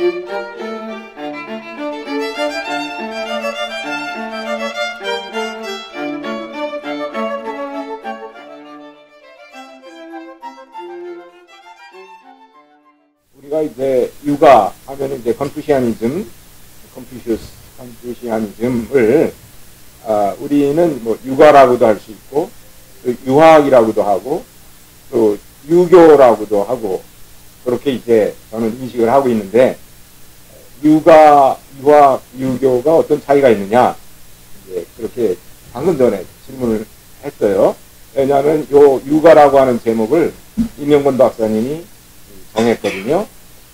우리가 이제 육아 하면은 이제 컨푸시아니즘을 우리는 뭐 육아라고도 할 수 있고 또 유학이라고도 하고 또 유교라고도 하고 그렇게 이제 저는 인식을 하고 있는데 육아, 유학, 유교가 어떤 차이가 있느냐 이제 그렇게 방금 전에 질문을 했어요. 왜냐하면 요 육아라고 하는 제목을 임영권 박사님이 정했거든요.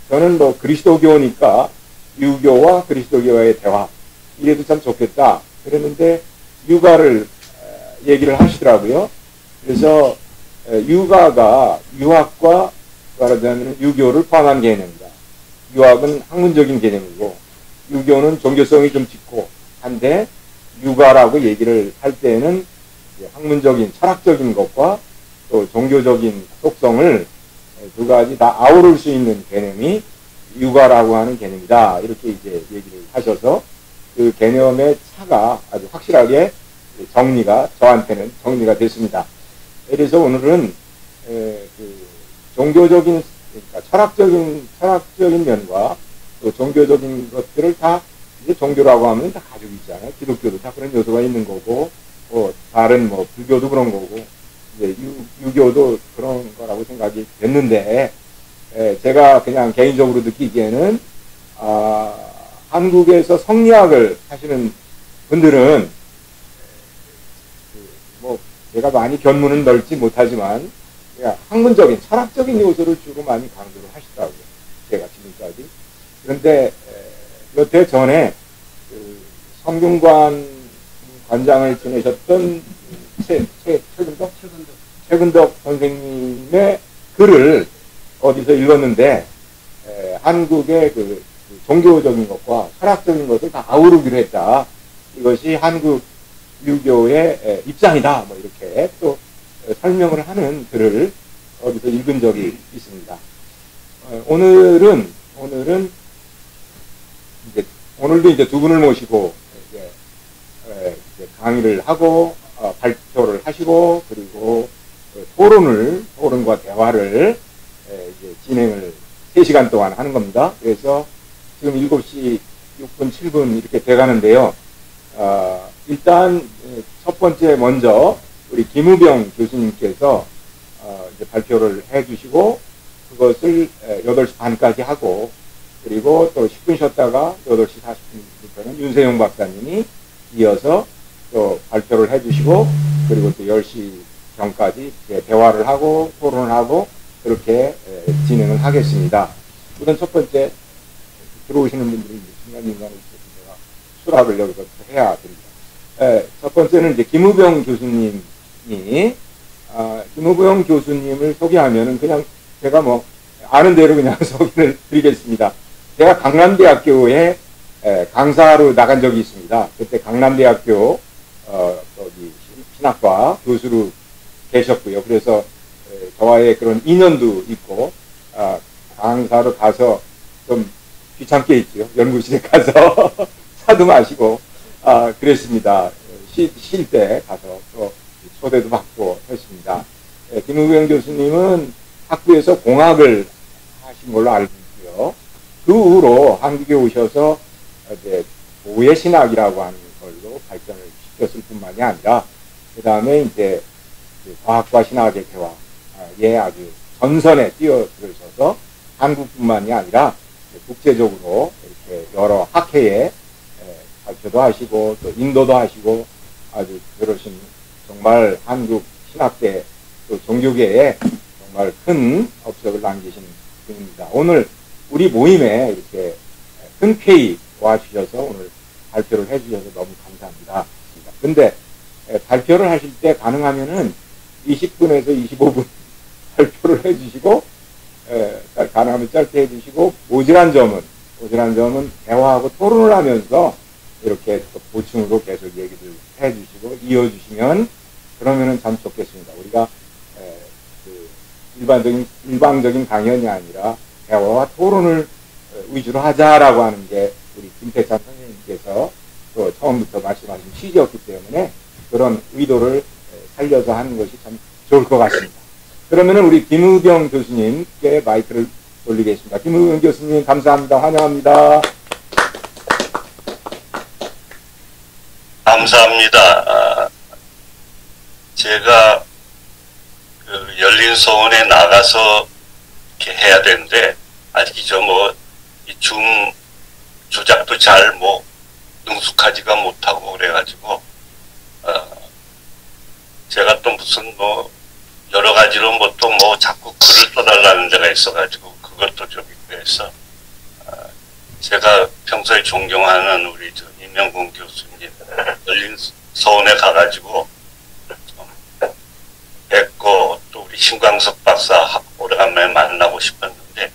저는 뭐 그리스도교니까 유교와 그리스도교와의 대화 이래도 참 좋겠다 그랬는데 육아를 얘기를 하시더라고요. 그래서 육아가 유학과 말하자면 유교를 포함한 개념이다. 유학은 학문적인 개념이고 유교는 종교성이 좀 짙고 한데 육아라고 얘기를 할 때는 학문적인 철학적인 것과 또 종교적인 속성을 두 가지 다 아우를 수 있는 개념이 육아라고 하는 개념이다. 이렇게 이제 얘기를 하셔서 그 개념의 차가 아주 확실하게 저한테는 정리가 됐습니다. 그래서 오늘은 그 종교적인 그러니까 철학적인 면과 또 종교적인 것들을 다 이제 종교라고 하면 다 가지고 있잖아요. 기독교도 다 그런 요소가 있는 거고, 다른 뭐 불교도 그런 거고, 이제 유교도 그런 거라고 생각이 됐는데, 제가 그냥 개인적으로 느끼기에는 한국에서 성리학을 하시는 분들은 뭐 제가 많이 견문은 넓지 못하지만 학문적인 철학적인 요소를 주로 많이 강조를 하시더라고요. 제가 지금까지. 그런데 몇 해 전에 그 성균관 관장을 지내셨던 최근덕 선생님의 글을 어디서 읽었는데 한국의 그 종교적인 것과 철학적인 것을 다 아우르기로 했다. 이것이 한국 유교의 입장이다. 뭐 이렇게 또 설명을 하는 글을 어디서 읽은 적이 있습니다. 오늘은 오늘도 이제 두 분을 모시고 이제 강의를 하고 발표를 하시고 그리고 토론과 대화를 이제 진행을 3시간 동안 하는 겁니다. 그래서 지금 7시 6분, 7분 이렇게 돼가는데요. 일단 첫 번째 먼저 우리 김우병 교수님께서 이제 발표를 해주시고 그것을 8시 반까지 하고 그리고 또 10분 쉬었다가 8시 40분부터는 윤세용 박사님이 이어서 또 발표를 해주시고 그리고 또 10시 전까지 대화를 하고 토론을 하고 그렇게 진행을 하겠습니다. 우선 첫 번째 들어오시는 분들이 중간중간에 있어서 제가 수락을 여기서 해야 됩니다. 첫 번째는 이제 김우병 교수님이 김우병 교수님을 소개하면은 그냥 제가 뭐 아는 대로 그냥 소개를 드리겠습니다. 제가 강남대학교에 강사로 나간 적이 있습니다. 그때 강남대학교 신학과 교수로 계셨고요. 그래서 저와의 그런 인연도 있고 강사로 가서 좀 귀찮게 있죠. 연구실에 가서 차도 마시고 그랬습니다. 쉴 때 가서 또 초대도 받고 했습니다. 김우병 교수님은 학부에서 공학을 하신 걸로 알고 있고요. 그 후로 한국에 오셔서 이제 보혜신학이라고 하는 걸로 발전을 시켰을 뿐만이 아니라 그 다음에 이제 과학과 신학의 대화에 아주 전선에 뛰어들으셔서 한국뿐만이 아니라 국제적으로 이렇게 여러 학회에 발표도 하시고 또 인도도 하시고 아주 그러신 정말 한국 신학계 또 종교계에 정말 큰 업적을 남기신 분입니다. 오늘 우리 모임에 이렇게 흔쾌히 와주셔서 오늘 발표를 해주셔서 너무 감사합니다. 근데 발표를 하실 때 가능하면은 20분에서 25분 발표를 해주시고 가능하면 짧게 해주시고 모질한 점은 대화하고 토론을 하면서 이렇게 또 보충으로 계속 얘기를 해주시고 이어주시면 그러면은 참 좋겠습니다. 우리가 일방적인 강연이 아니라 대화와 토론을 위주로 하자라고 하는 게 우리 김태찬 선생님께서 또 처음부터 말씀하신 취지였기 때문에 그런 의도를 살려서 하는 것이 참 좋을 것 같습니다. 그러면은 우리 김의병 교수님께 마이크를 돌리겠습니다. 김의병 교수님 감사합니다. 환영합니다. 감사합니다. 제가 그 열린 소원에 나가서 이렇게 해야 되는데 아직 줌 조작도 잘 능숙하지가 못하고 그래가지고 제가 또 무슨 여러 가지로 자꾸 글을 써달라는 데가 있어가지고 그것도 좀 있고 해서 제가 평소에 존경하는 우리 임명근 교수님 열린 서원에 가가지고 뵙고 또 우리 신광석 박사 오래간만에 만나고 싶었는데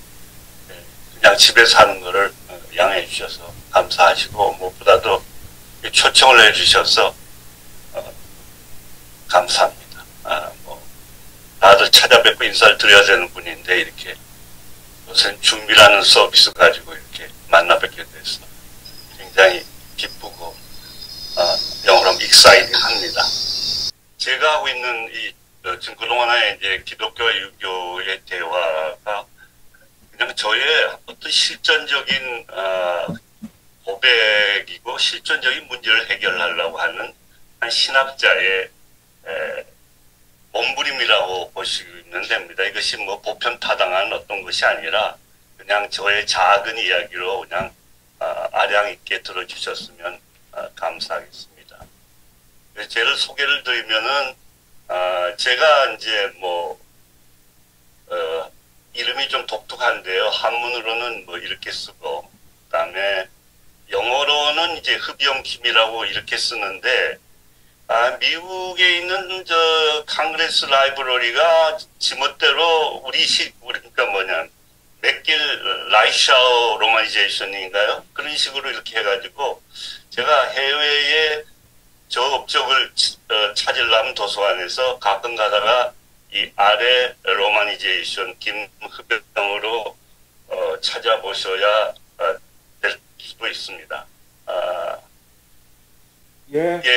그냥 집에서 하는 거를 양해해 주셔서 감사하시고 무엇보다도 초청을 해 주셔서 감사합니다. 다들 찾아뵙고 인사를 드려야 되는 분인데 이렇게 요새 줌이라는 서비스 가지고 이렇게 만나 뵙게 돼서 굉장히 기쁘고 영어로 익사이팅합니다. 제가 하고 있는 지금 그동안에 이제 기독교와 유교의 대화가 그냥 저의 어떤 실전적인 고백이고 실전적인 문제를 해결하려고 하는 한 신학자의 몸부림이라고 보시면 됩니다. 이것이 보편타당한 어떤 것이 아니라 그냥 저의 작은 이야기로 그냥 아량 있게 들어주셨으면 감사하겠습니다. 제를 소개를 드리면은 제가 이제 이름이 좀 독특한데요. 한문으로는 이렇게 쓰고 그다음에 영어로는 이제 흡영 김이라고 이렇게 쓰는데 미국에 있는 카нг레스 라이브러리가 지멋대로 그러니까 맥길 라이샤오 로마니제이션인가요? 그런 식으로 이렇게 해가지고 제가 해외에 저 업적을 찾으려면 도서관에서 가끔 가다가 이 아래 로마니제이션 김흡영으로 찾아보셔야 될 수도 있습니다.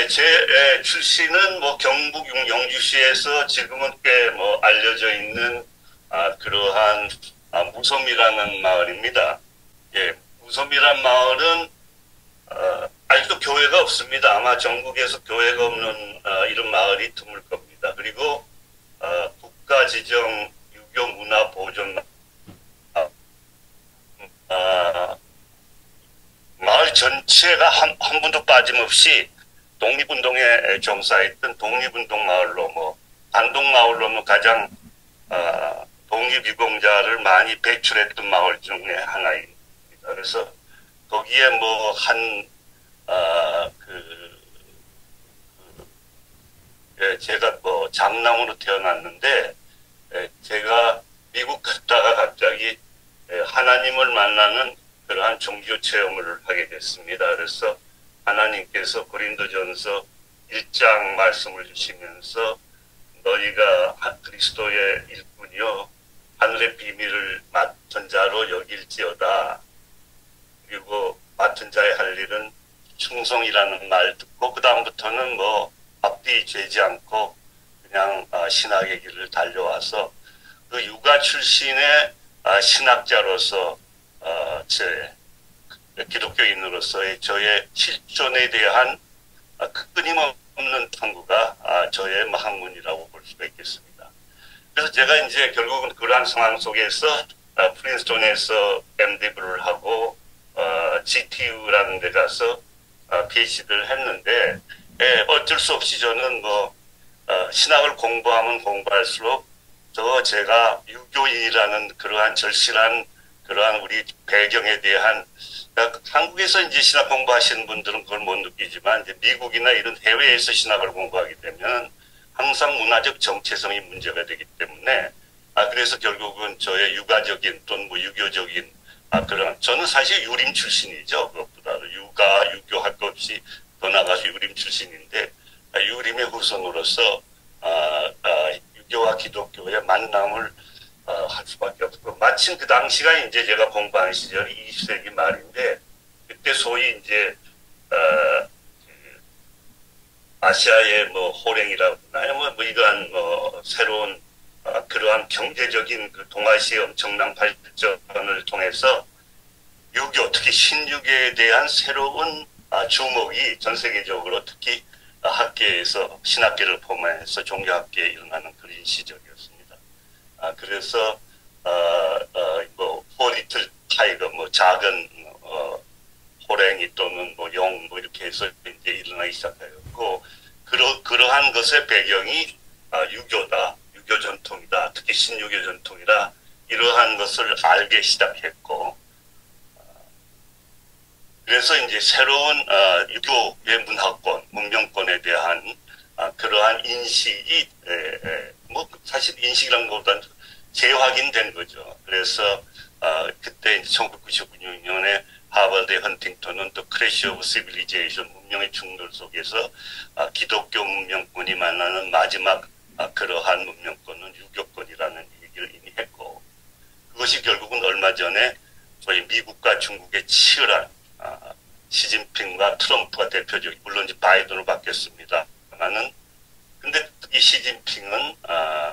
제 출신은 경북 영주시에서 지금은 꽤 알려져 있는 그러한 무섬이라는 마을입니다. 무섬이란 마을은 아직도 교회가 없습니다. 아마 전국에서 교회가 없는 이런 마을이 드물 겁니다. 그리고 국가지정 유교문화보존 마을 전체가 한 분도 빠짐없이 독립운동에 종사했던 독립운동 마을로 반동마을로 가장 독립유공자를 많이 배출했던 마을 중에 하나입니다. 그래서 거기에 제가 장남으로 태어났는데 제가 미국 갔다가 갑자기 하나님을 만나는 그러한 종교 체험을 하게 됐습니다. 그래서 하나님께서 고린도전서 1장 말씀을 주시면서 너희가 그리스도의 일꾼이요 하늘의 비밀을 맡은 자로 여길지어다. 그리고 맡은 자의 할 일은 충성이라는 말 듣고 그 다음부터는 앞뒤 죄지 않고 그냥 신학의 길을 달려와서 그 유가 출신의 신학자로서 기독교인으로서의 저의 실존에 대한 끊임없는 탐구가 저의 학문이라고 볼 수가 있겠습니다. 그래서 제가 이제 결국은 그러한 상황 속에서 프린스톤에서 MD를 하고 GTU라는 데 가서 PhD를 했는데 어쩔 수 없이 저는 신학을 공부하면 공부할수록 제가 유교인이라는 그러한 절실한 그러한 우리 배경에 대한 한국에서 이제 신학 공부하시는 분들은 그걸 못 느끼지만 이제 미국이나 이런 해외에서 신학을 공부하게 되면 항상 문화적 정체성이 문제가 되기 때문에 그래서 결국은 저의 유가적인 또는 유교적인 그런 저는 사실 유림 출신이죠. 그것보다도 유교 할 것 없이 더 나가서 유림 출신인데 유림의 후손으로서 유교와 기독교의 만남을 할 수밖에 없고, 마침 그 당시가 이제 제가 공부하는 시절이 20세기 말인데, 그때 소위 이제 아시아의 뭐 호랭이라고 하나요? 뭐 이러한 뭐 새로운 그러한 경제적인 그 동아시아 엄청난 발전을 통해서 유교, 특히 신유교에 대한 새로운 주목이 전 세계적으로 특히 학계에서 신학계를 포함해서 종교학계에 일어나는 그런 시절이었습니다. 그래서 뭐 포리틀 타이거, 뭐 작은 호랭이 또는 뭐 용 뭐 이렇게 해서 이제 일어나기 시작하였고, 그러한 것의 배경이 유교다, 유교 전통이다, 특히 신유교 전통이다, 이러한 것을 알게 시작했고, 그래서 이제 새로운 유교의 문화권, 문명권에 대한 그러한 인식이 뭐 사실 인식이란 것보다는 재확인된 거죠. 그래서 그때 1996년에 하버드의 헌팅턴은 또 크래시 오브 시빌리제이션, 문명의 충돌 속에서 기독교 문명권이 만나는 마지막 그러한 문명권은 유교권이라는 얘기를 이미 했고, 그것이 결국은 얼마 전에 저희 미국과 중국의 치열한 시진핑과 트럼프가 대표적인, 물론 이제 바이든으로 바뀌었습니다만은, 근데 이 시진핑은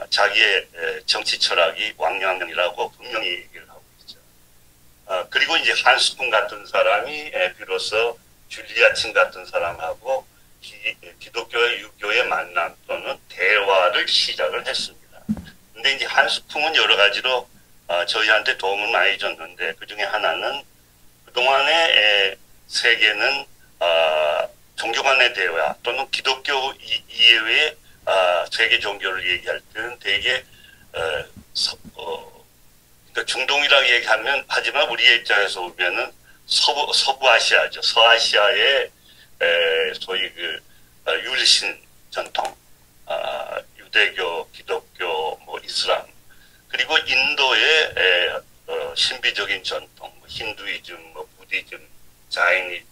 자기의 정치 철학이 왕阳明이라고 분명히 얘기를 하고 있죠. 그리고 이제 한스푼 같은 사람이 비로소 줄리아칭 같은 사람하고 기독교와 유교의 만남 또는 대화를 시작을 했습니다. 근데 이제 한스푼은 여러 가지로 저희한테 도움을 많이 줬는데, 그 중에 하나는 그동안의 세계는 종교 간의 대화 또는 기독교 이외의 세계 종교를 얘기할 때는 되게 그러니까 중동이라고 얘기하면, 하지만 우리의 입장에서 보면은 서부 아시아죠. 서아시아의 소위 그 율신 전통, 유대교, 기독교, 뭐 이슬람, 그리고 인도의 신비적인 전통, 뭐 힌두이즘, 뭐 부디즘, 자인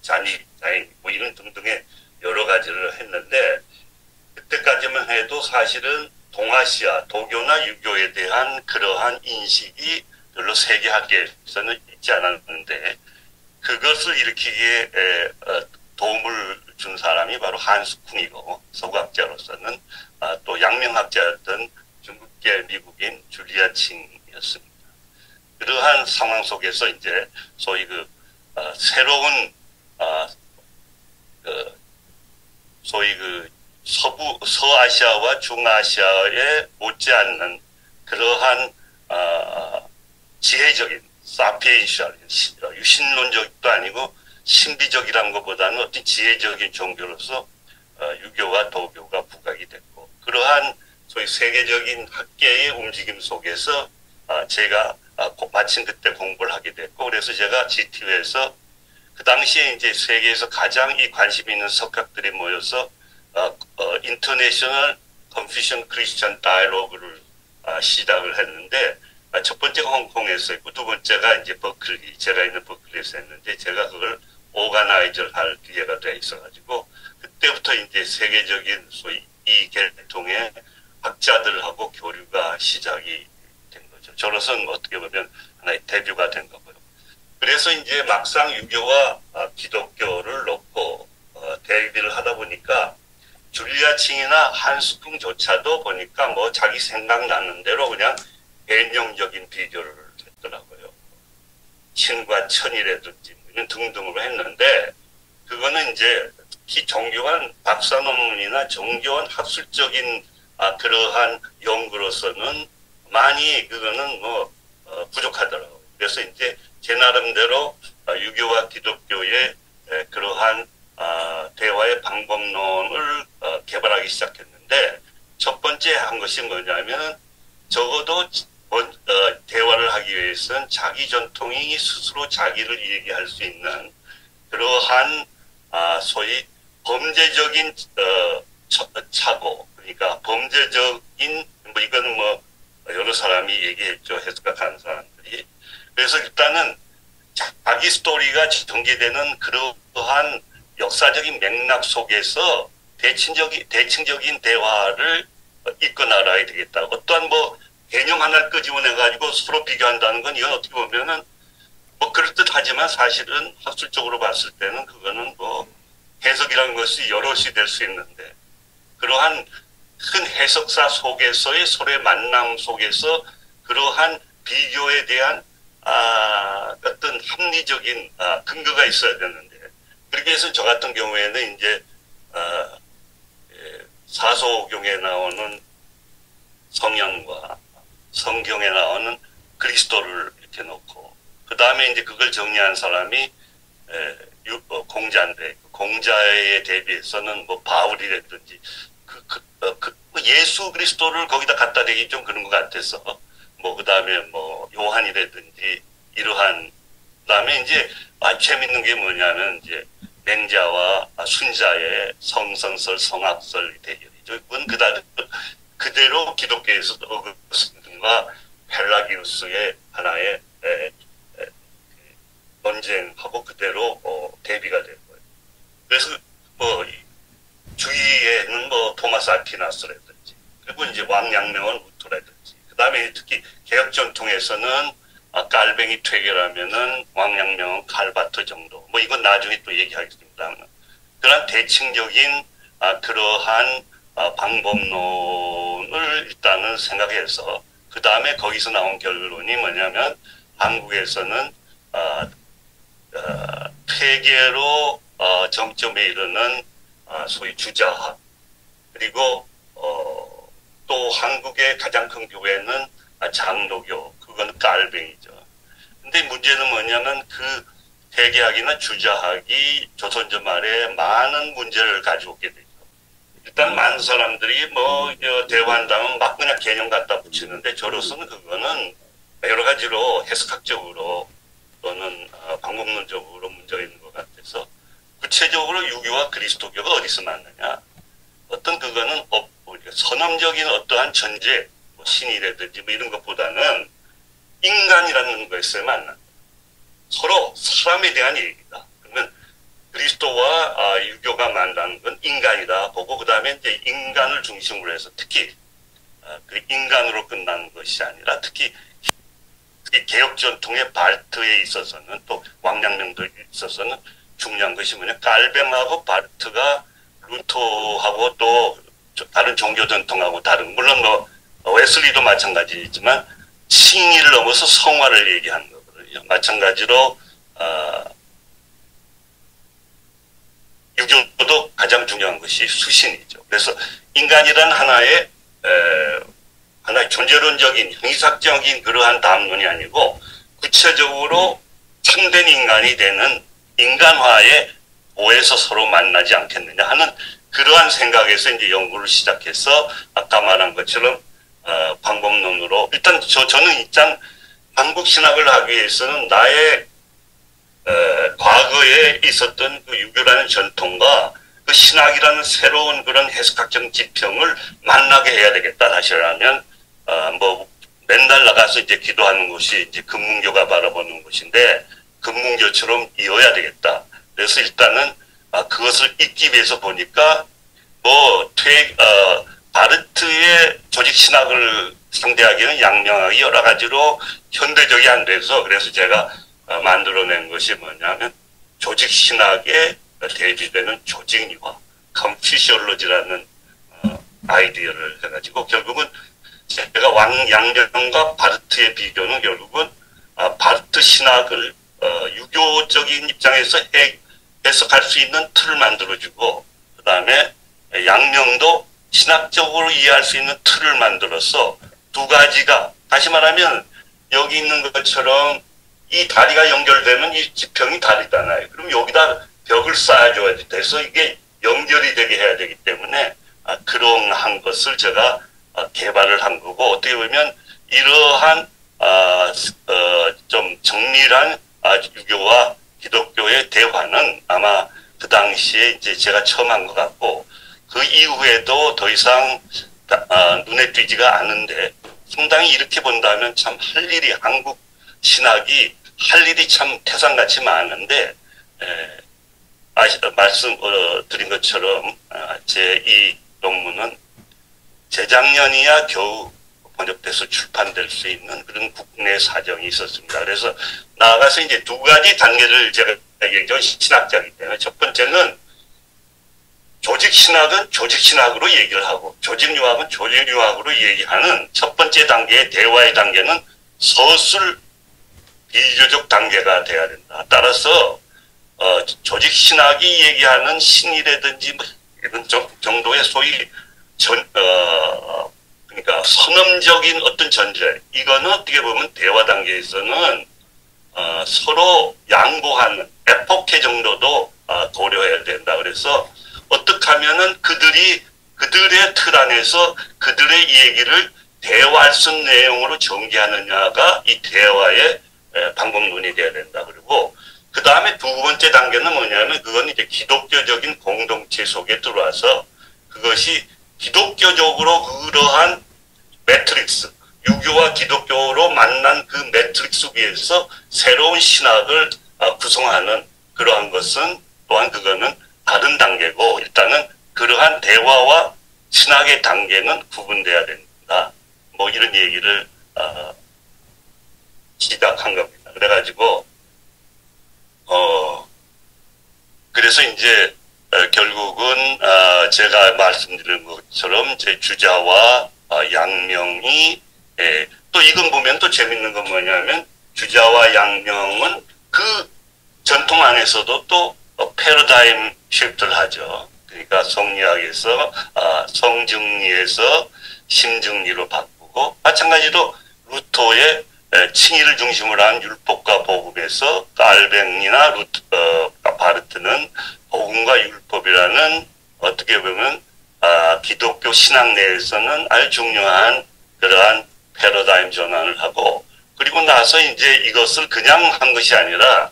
뭐 이런 등등의 여러 가지를 했는데, 그때까지만 해도 사실은 동아시아, 도교나 유교에 대한 그러한 인식이 별로 세계학계에서는 있지 않았는데, 그것을 일으키기에 도움을 준 사람이 바로 한스쿵이고, 서구학자로서는 또 양명학자였던 중국계 미국인 줄리아칭이었습니다. 그러한 상황 속에서 이제 소위 그 새로운 소위 그 서아시아와 중아시아에 못지않는 그러한 지혜적인 사피엔셜, 유신론적도 아니고 신비적이란 것보다는 어떤 지혜적인 종교로서 유교와 도교가 부각이 됐고, 그러한 소위 세계적인 학계의 움직임 속에서 제가 마침 그때 공부를 하게 됐고, 그래서 제가 GTU에서 그 당시에 이제 세계에서 가장 이 관심 있는 석학들이 모여서 인터내셔널 컨퓨션 크리스천 다이alo그를 시작을 했는데, 첫 번째가 홍콩에서 했고 두 번째가 이제 버클리, 제가 있는 버클리에서 했는데, 제가 그걸 오가나이저를 할 기회가 돼 있어가지고 그때부터 이제 세계적인 소위 이 계통의 학자들하고 교류가 시작이 된 거죠. 저로서는 어떻게 보면 하나의 데뷔가 된 거고요. 그래서 이제 막상 유교와 기독교를 놓고 대비를 하다 보니까 줄리아칭이나 한스쿵조차도 보니까 뭐 자기 생각나는 대로 그냥 변형적인 비교를 했더라고요. 신과 천이라든지 이런 등등으로 했는데, 그거는 이제 특히 종교관 박사 논문이나 종교관 학술적인 그러한 연구로서는 많이 그거는 뭐 부족하더라고요. 그래서 이제 제 나름대로 유교와 기독교의 그러한 대화의 방법론을 개발하기 시작했는데, 첫 번째 한 것이 뭐냐면, 적어도 대화를 하기 위해서는 자기 전통이 스스로 자기를 얘기할 수 있는 그러한 소위 범죄적인 착오, 그러니까 범죄적인 뭐 이거는 뭐 여러 사람이 얘기했죠, 해석하는 사람들이. 그래서 일단은 자기 스토리가 전개되는 그러한 역사적인 맥락 속에서 대칭적인 대화를 이끌어 나가야 되겠다. 어떠한 뭐 개념 하나를 끄집어내가지고 서로 비교한다는 건 이건 어떻게 보면은 뭐 그럴듯하지만 사실은 학술적으로 봤을 때는 그거는 뭐 해석이라는 것이 여럿이 될 수 있는데 그러한 큰 해석사 속에서의 서로의 만남 속에서 그러한 비교에 대한 어떤 합리적인 근거가 있어야 되는데 그렇게 해서 저 같은 경우에는 이제 사소경에 나오는 성령과 성경에 나오는 그리스도를 이렇게 놓고 그 다음에 이제 그걸 정리한 사람이 공자인데 공자에 대비해서는 뭐 바울이라든지 예수 그리스도를 거기다 갖다 대기 좀 그런 것 같아서 뭐 그 다음에 뭐 요한이라든지 이러한 그다음에 이제 재밌는 게 뭐냐면 이제 맹자와 순자의 성선설 성악설 대결이죠. 그건 그대로 기독교에서 어거스틴과 펠라기우스의 하나의 논쟁하고 그대로 대비가 된 거예요. 그래서 뭐 주위에는 뭐 토마스 아퀴나스라든지 그리고 이제 왕양명은 루터라든지 그 다음에 특히 개혁 전통에서는 깔뱅이 퇴계라면은 왕양명은 칼바트 정도 뭐 이건 나중에 또 얘기하겠습니다. 그런 대칭적인 그러한 방법론을 일단은 생각해서 그 다음에 거기서 나온 결론이 뭐냐면 한국에서는 퇴계로 정점에 이르는 소위 주자학 그리고 또 한국의 가장 큰 교회는 장로교 그거는 깔뱅이죠. 근데 문제는 뭐냐면 그 퇴계학이나 주자학이 조선조 말에 많은 문제를 가져오게 되죠. 일단 많은 사람들이 뭐 대화한다면 막 그냥 개념 갖다 붙이는데 저로서는 그거는 여러 가지로 해석학적으로 또는 방법론적으로 문제가 있는 것 같아서 구체적으로 유교와 그리스도교가 어디서 만나냐 어떤 그거는 선언적인 어떠한 전제 뭐 신이라든지 뭐 이런 것보다는 인간이라는 것에 만난다. 서로 사람에 대한 얘기다. 그러면 그리스도와 유교가 만나는 건 인간이다 보고 그 다음에 이제 인간을 중심으로 해서 특히 그 인간으로 끝나는 것이 아니라 특히 개혁 전통의 발트에 있어서는 또 왕양명도에 있어서는 중요한 것이 뭐냐 깔뱅하고 발트가 루터하고 또 다른 종교 전통하고 다른 물론 뭐 웨슬리도 마찬가지지만 칭의를 넘어서 성화를 얘기하는 거거든요. 마찬가지로 유교도 가장 중요한 것이 수신이죠. 그래서 인간이란 하나의 존재론적인 형이삭적인 그러한 담론이 아니고 구체적으로 참된 인간이 되는 인간화의 오에서 서로 만나지 않겠느냐 하는 그러한 생각에서 이제 연구를 시작해서 아까 말한 것처럼 방법론으로 일단 저는 일단 한국 신학을 하기 위해서는 나의 과거에 있었던 그 유교라는 전통과 그 신학이라는 새로운 그런 해석학적 지평을 만나게 해야 되겠다. 사실하면 뭐 맨날 나가서 이제 기도하는 곳이 이제 금문교가 바라보는 곳인데 금문교처럼 이어야 되겠다. 그래서 일단은 그것을 잊기 위해서 보니까 뭐 바르트의 조직 신학을 상대하기는 양명하기 여러 가지로 현대적이 안 돼서 그래서 제가 만들어낸 것이 뭐냐면 조직 신학에 대비되는 조직유화, 컴피시올로지라는 아이디어를 해가지고 결국은 제가 양명과 바르트의 비교는 결국은 바르트 신학을 유교적인 입장에서 해석할 수 있는 틀을 만들어주고 그 다음에 양명도 신학적으로 이해할 수 있는 틀을 만들어서 두 가지가 다시 말하면 여기 있는 것처럼 이 다리가 연결되면 이 지평이 다리잖아요. 그럼 여기다 벽을 쌓아줘야 돼서 이게 연결이 되게 해야 되기 때문에 그러한 것을 제가 개발을 한 거고 어떻게 보면 이러한 좀 정밀한 유교와 기독교의 대화는 아마 그 당시에 이제 제가 처음 한 것 같고 그 이후에도 더 이상 눈에 띄지가 않은데 상당히 이렇게 본다면 참 할 일이 한국 신학이 할 일이 참 태산같이 많은데 말씀 드린 것처럼 제 이 논문은 재작년이야 겨우 번역돼서 출판될 수 있는 그런 국내 사정이 있었습니다. 그래서 나아가서 이제 두 가지 단계를 제가 얘기했죠. 신학자이기 때문에. 첫 번째는 조직신학은 조직신학으로 얘기를 하고 조직유학은 조직유학으로 얘기하는 첫 번째 단계의 대화의 단계는 서술 비교적 단계가 돼야 된다. 따라서 조직신학이 얘기하는 신이라든지 뭐 이런 정도의 소위 그러니까 선언적인 어떤 전제, 이거는 어떻게 보면 대화 단계에서는 서로 양보하는 에포케 정도도 고려해야 된다. 그래서 어떻게 하면은 그들의 틀 안에서 그들의 얘기를 대화할 수 있는 내용으로 전개하느냐가 이 대화의 방법론이 돼야 된다. 그리고 그 다음에 두 번째 단계는 뭐냐면 그건 이제 기독교적인 공동체 속에 들어와서 그것이 기독교적으로 그러한 매트릭스, 유교와 기독교로 만난 그 매트릭스 위에서 새로운 신학을 구성하는 그러한 것은 또한 그거는 다른 단계고 일단은 그러한 대화와 신학의 단계는 구분돼야 된다. 뭐 이런 얘기를 시작한 겁니다. 그래가지고 그래서 이제 결국은 제가 말씀드린 것처럼 제 주자와 양명이 또 이건 보면 또 재밌는 건 뭐냐면 주자와 양명은 그 전통 안에서도 또 패러다임 시프트를 하죠. 그러니까 성리학에서 성증리에서 심증리로 바꾸고 마찬가지로 루터의 칭의를 중심으로 한 율법과 복음에서 알뱅이나 바르트는 복음과 율법이라는 어떻게 보면 기독교 신학 내에서는 아주 중요한 그러한 패러다임 전환을 하고 그리고 나서 이제 이것을 그냥 한 것이 아니라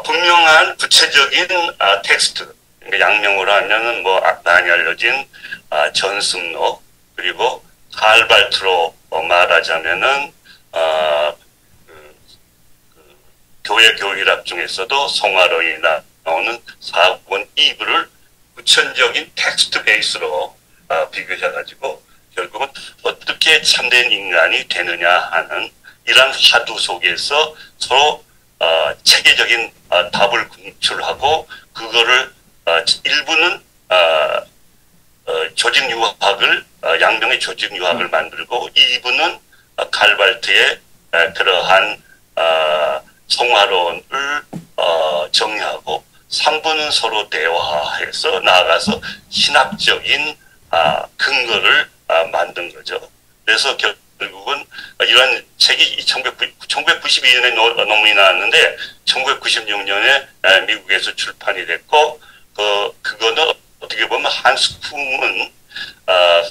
분명한 구체적인 텍스트, 그러니까 양명으로 하면은 뭐 많이 알려진 전승록 그리고 칼발트로 말하자면은 교회 교일학 중에서도 성화로에 나오는 사권 이브를 구천적인 텍스트 베이스로 비교해가지고 결국은 어떻게 참된 인간이 되느냐 하는 이러한 화두 속에서 서로 체계적인 답을 공출하고 그거를 일부는 조직유학을 양명의 조직유학을 만들고 일부는 칼발트의 그러한 성화론을 정리하고 3부는 서로 대화해서 나아가서 신학적인 근거를 만든 거죠. 그래서 결국은 이런 책이 1992년에 논문이 나왔는데 1996년에 미국에서 출판이 됐고 그거는 어떻게 보면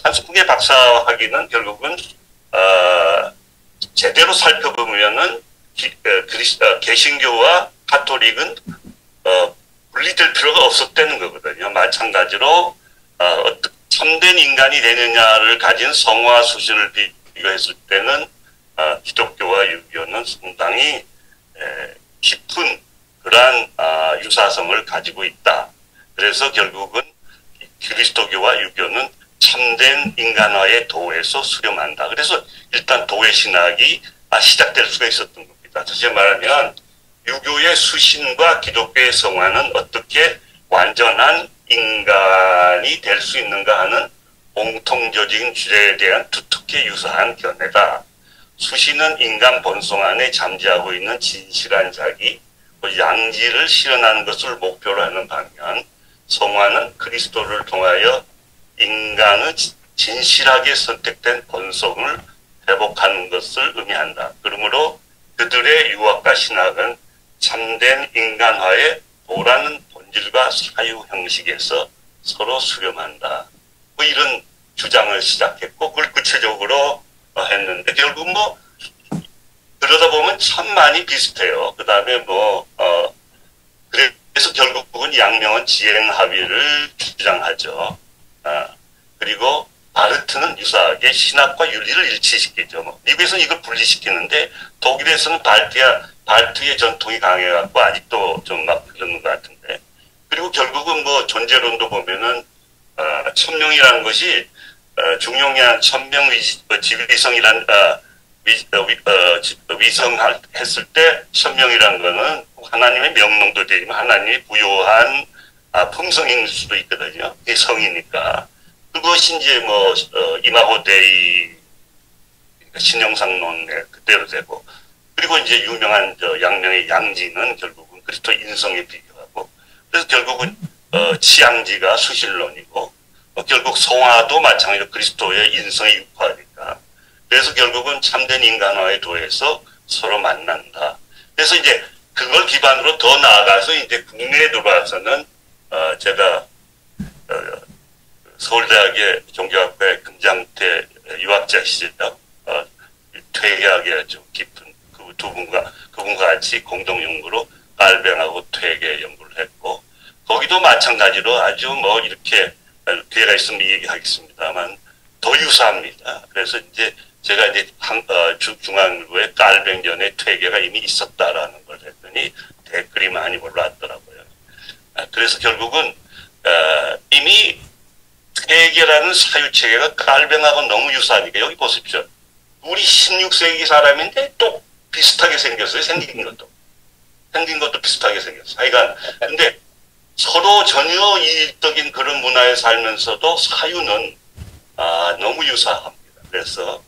한스쿵의 박사학위는 결국은 제대로 살펴보면은 개신교와 가톨릭은 분리될 필요가 없었다는 거거든요. 마찬가지로 참된 인간이 되느냐를 가진 성화 수준을 비교했을 때는 기독교와 유교는 상당히 깊은 그러한 유사성을 가지고 있다. 그래서 결국은 그리스도교와 유교는 참된 인간화의 도에서 수렴한다. 그래서 일단 도의 신학이 시작될 수가 있었던 겁니다. 다시 말하면 유교의 수신과 기독교의 성화는 어떻게 완전한 인간이 될 수 있는가 하는 공통적인 주제에 대한 두텁게 유사한 견해다. 수신은 인간 본성 안에 잠재하고 있는 진실한 자기, 양지를 실현하는 것을 목표로 하는 반면 성화는 그리스도를 통하여 인간의 진실하게 선택된 본성을 회복하는 것을 의미한다. 그러므로 그들의 유학과 신학은 참된 인간화의 도라는 본질과 사유 형식에서 서로 수렴한다. 뭐 이런 주장을 시작했고 그걸 구체적으로 했는데 결국 뭐 그러다 보면 참 많이 비슷해요. 그 다음에 그래서 결국은 양명은 지행 합의를 주장하죠. 그리고 바르트는 유사하게 신학과 윤리를 일치시키죠. 미국에서는 이걸 분리시키는데 독일에서는 발트의 전통이 강해갖고 아직도 좀 막 그러는 것 같은데. 그리고 결국은 뭐 존재론도 보면은 천명이라는 것이 중용량 천명 지위성이란 위성 했을 때 천명이란 거는 하나님의 명령도 되지만 하나님이 부여한 품성일 수도 있거든요. 이 성이니까 그것이 이제 뭐 이마호데이 신영상론에 그대로 되고 그리고 이제 유명한 양명의 양지는 결국은 그리스도 인성에 비교하고 그래서 결국은 치양지가 수실론이고 결국 성화도 마찬가지로 그리스도의 인성에 육화하니까 그래서 결국은 참된 인간화에 도해서 서로 만난다. 그래서 이제 그걸 기반으로 더 나아가서 이제 국내에 들어와서는 제가 서울대학의 종교학과의 금장태 유학자 시절 퇴계학에 좀 깊은 그분과 같이 공동 연구로 깔뱅하고 퇴계 연구를 했고 거기도 마찬가지로 아주 뭐 이렇게 기회가 있으면 얘기하겠습니다만 더 유사합니다. 그래서 이제 제가 이제 중앙일보에 깔뱅전에 퇴계가 이미 있었다라는 걸 했더니 댓글이 많이 올라왔더라고요. 그래서 결국은 이미 퇴계라는 사유체계가 깔뱅하고 너무 유사하니까 여기 보십시오. 우리 16세기 사람인데 또 비슷하게 생겼어요. 생긴 것도 비슷하게 생겼어요. 하여간 근데 서로 전혀 이익적인 그런 문화에 살면서도 사유는 너무 유사합니다. 그래서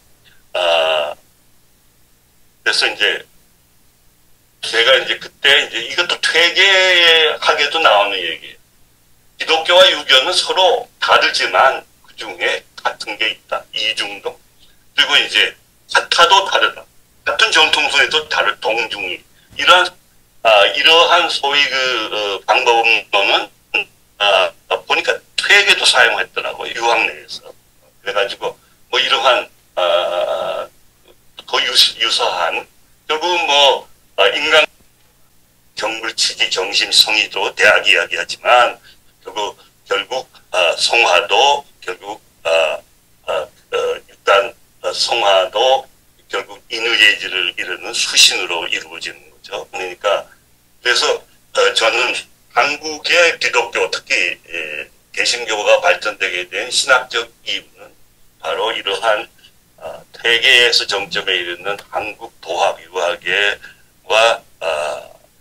이제 제가 이제 그때 이제 이것도 퇴계학에도 나오는 얘기예요. 기독교와 유교는 서로 다르지만 그 중에 같은 게 있다. 이중동. 그리고 이제 같아도 다르다. 같은 정통성에도 다른 동중이. 이러한 소위 방법론은 보니까 퇴계도 사용했더라고요. 유학 내에서. 그래가지고 뭐 이러한 거의 유사한 결국은 뭐 인간 경물치기 정신 성의도 대학 이야기하지만 결국 성화도 결국 일단 성화도 결국 인의예지를 이루는 수신으로 이루어지는 거죠. 그러니까 그래서 저는 한국의 기독교 특히 개신교가 발전되게 된 신학적 이유는 바로 이러한 퇴계에서 정점에 이르는 한국 도학 유학계와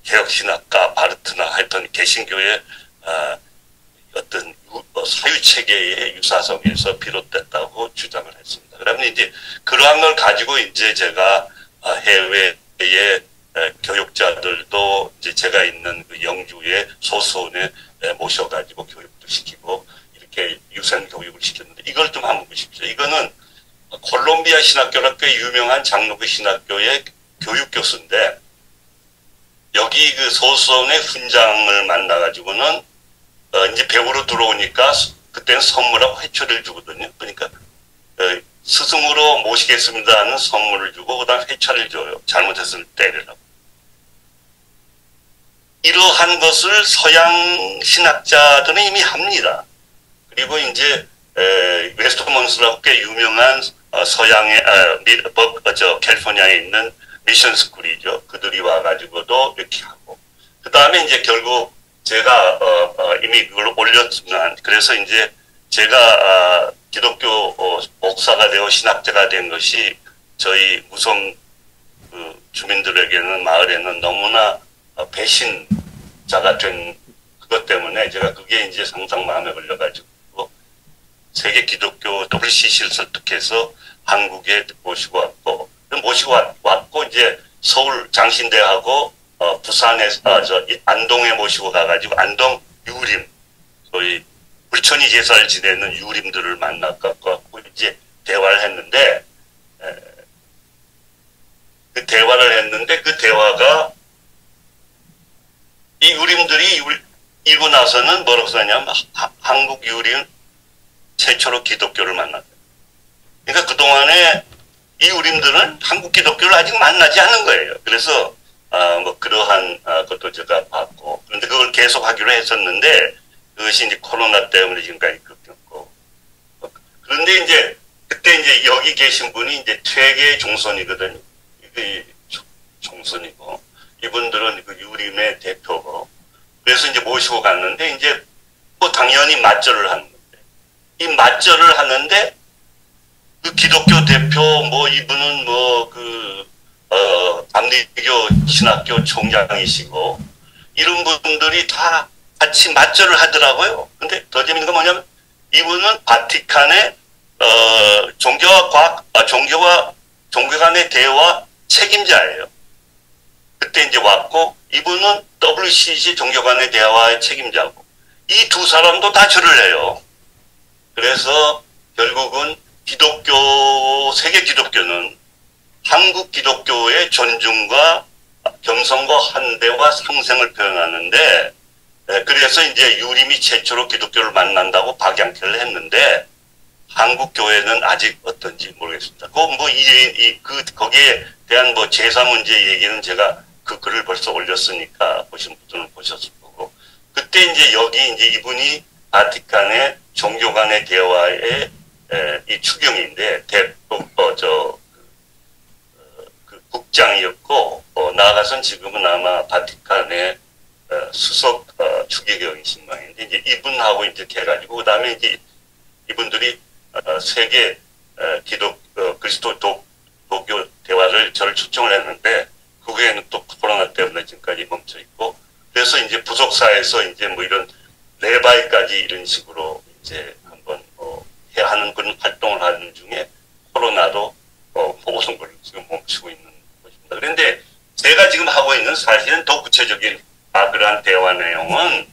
개혁신학과 바르트나 하여튼 개신교의 어떤 사유체계의 유사성에서 비롯됐다고 주장을 했습니다. 그러면 이제 그러한 걸 가지고 이제 제가 해외의 교육자들도 이제 제가 있는 그 영주의 소수원에 모셔가지고 교육도 시키고 이렇게 유선 교육을 시켰는데 이걸 좀 한번 보십시오. 이거는 콜롬비아 신학교라 꽤 유명한 장로교 신학교의 교육 교수인데 여기 그 소수원의 훈장을 만나가지고는 이제 배우로 들어오니까 그때는 선물하고 회초리를 주거든요. 그러니까 스승으로 모시겠습니다 하는 선물을 주고 그다음 회초리를 줘요. 잘못했을 때 때리라고. 이러한 것을 서양 신학자들은 이미 합니다. 그리고 이제 웨스트먼스라고 꽤 유명한 서양의 캘리포니아에 있는 미션 스쿨이죠. 그들이 와가지고도 이렇게 하고 그 다음에 이제 결국 제가 이미 그걸 올렸지만 그래서 이제 제가 기독교 목사가 되어 신학자가 된 것이 저희 무성 주민들에게는 마을에는 너무나 배신자가 된 그것 때문에 제가 그게 이제 상상 마음에 걸려가지고 세계 기독교 WCC를 설득해서 한국에 모시고 왔고 이제 서울 장신대하고 부산에 안동에 모시고 가가지고 안동 유림 소위 불천이 제사를 지내는 유림들을 만나갖고 이제 대화를 했는데 그 대화가 이 유림들이 읽고 나서는 뭐라고 써냐면 한국 유림 최초로 기독교를 만났다. 그러니까 그동안에 이 유림들은 한국 기독교를 아직 만나지 않은 거예요. 그래서 뭐 그러한 것도 제가 봤고 그런데 그걸 계속 하기로 했었는데 그것이 이제 코로나 때문에 지금까지 끊겼고 그런데 이제 그때 이제 여기 계신 분이 이제 퇴계 종선이거든요. 이게 종선이고 이분들은 그 유림의 대표고 그래서 이제 모시고 갔는데 이제 또 당연히 맞절을 하는 건데 이 맞절을 하는데 그 기독교 대표 뭐 이분은 뭐 감리교 신학교 총장이시고 이런 분들이 다 같이 맞절을 하더라고요. 근데 더 재밌는 건 뭐냐면 이분은 바티칸의 종교 간의 대화 책임자예요. 그때 이제 왔고 이분은 WCC 종교 간의 대화의 책임자고 이 두 사람도 다 절을 해요. 그래서 결국은 세계 기독교는 한국 기독교의 존중과 겸손과 환대와 상생을 표현하는데 그래서 이제 유림이 최초로 기독교를 만난다고 박양태를 했는데 한국 교회는 아직 어떤지 모르겠습니다. 거기에 대한 뭐 제사 문제 얘기는 제가 그 글을 벌써 올렸으니까 보신 분들은 보셨을 거고 그때 이제 여기 이제 이분이 바티칸의 종교 간의 대화의 이 추경인데 국장이었고 나아가선 지금은 아마 바티칸의 수석 추기경이신 모양인데 이제 이분하고 이제 해가지고 그다음에 이제 이분들이 세계 그리스도 도교 대화를 저를 초청을 했는데 그게는 또 코로나 때문에 지금까지 멈춰 있고 그래서 이제 부속사에서 이제 뭐 이런 레바이까지 이런 식으로 이제 한번 해야 하는 그런 활동을 하는 중에 코로나도 모든 걸 지금 멈추고 있는 것입니다. 그런데 제가 지금 하고 있는 사실은 더 구체적인 그러한 대화 내용은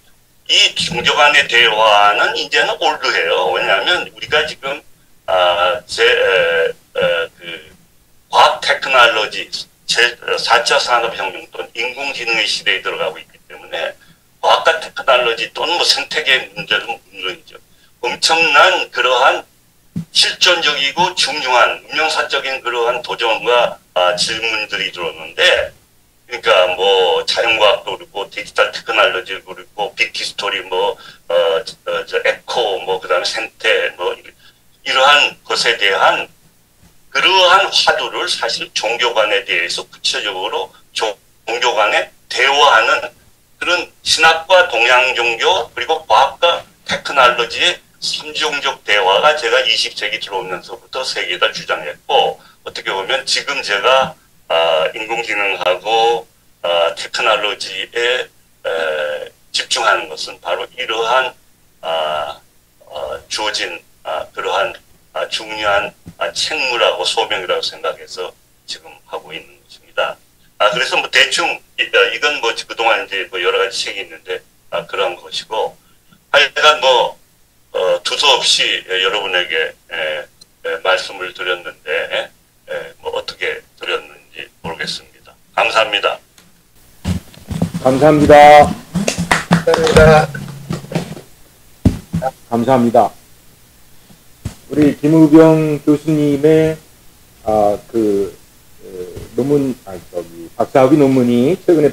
이 종교 간의 대화는 이제는 올드해요. 왜냐하면 우리가 지금 과학 테크놀로지 제4차 산업혁명 또는 인공지능의 시대에 들어가고 있기 때문에 과학과 테크놀로지 또는 뭐 생태계 문제도 물론이죠. 엄청난 그러한 실존적이고 중요한 운명사적인 그러한 도전과 질문들이 들어오는데 그러니까 뭐 자연과학도 그렇고 디지털 테크놀로지도 그렇고 빅히스토리 에코 그다음에 생태 이러한 것에 대한 그러한 화두를 사실 종교 간에 대해서 구체적으로 종교 간에 대화하는 그런 신학과 동양 종교 그리고 과학과 테크놀로지의 삼종적 대화가 제가 20세기 들어오면서부터 세계에다 주장했고 어떻게 보면 지금 제가 인공지능하고 테크놀로지에 집중하는 것은 바로 이러한 주어진 그러한 중요한 책무라고 소명이라고 생각해서 지금 하고 있는 것입니다. 그래서 뭐 대충 이건 뭐 그동안 이제 뭐 여러 가지 책이 있는데 그런 것이고 하여간 뭐 두서없이 여러분에게 말씀을 드렸는데 뭐 어떻게 드렸는지 모르겠습니다. 감사합니다. 감사합니다. 감사합니다. 우리 김우병 교수님의 논문, 박사학위 논문이 최근에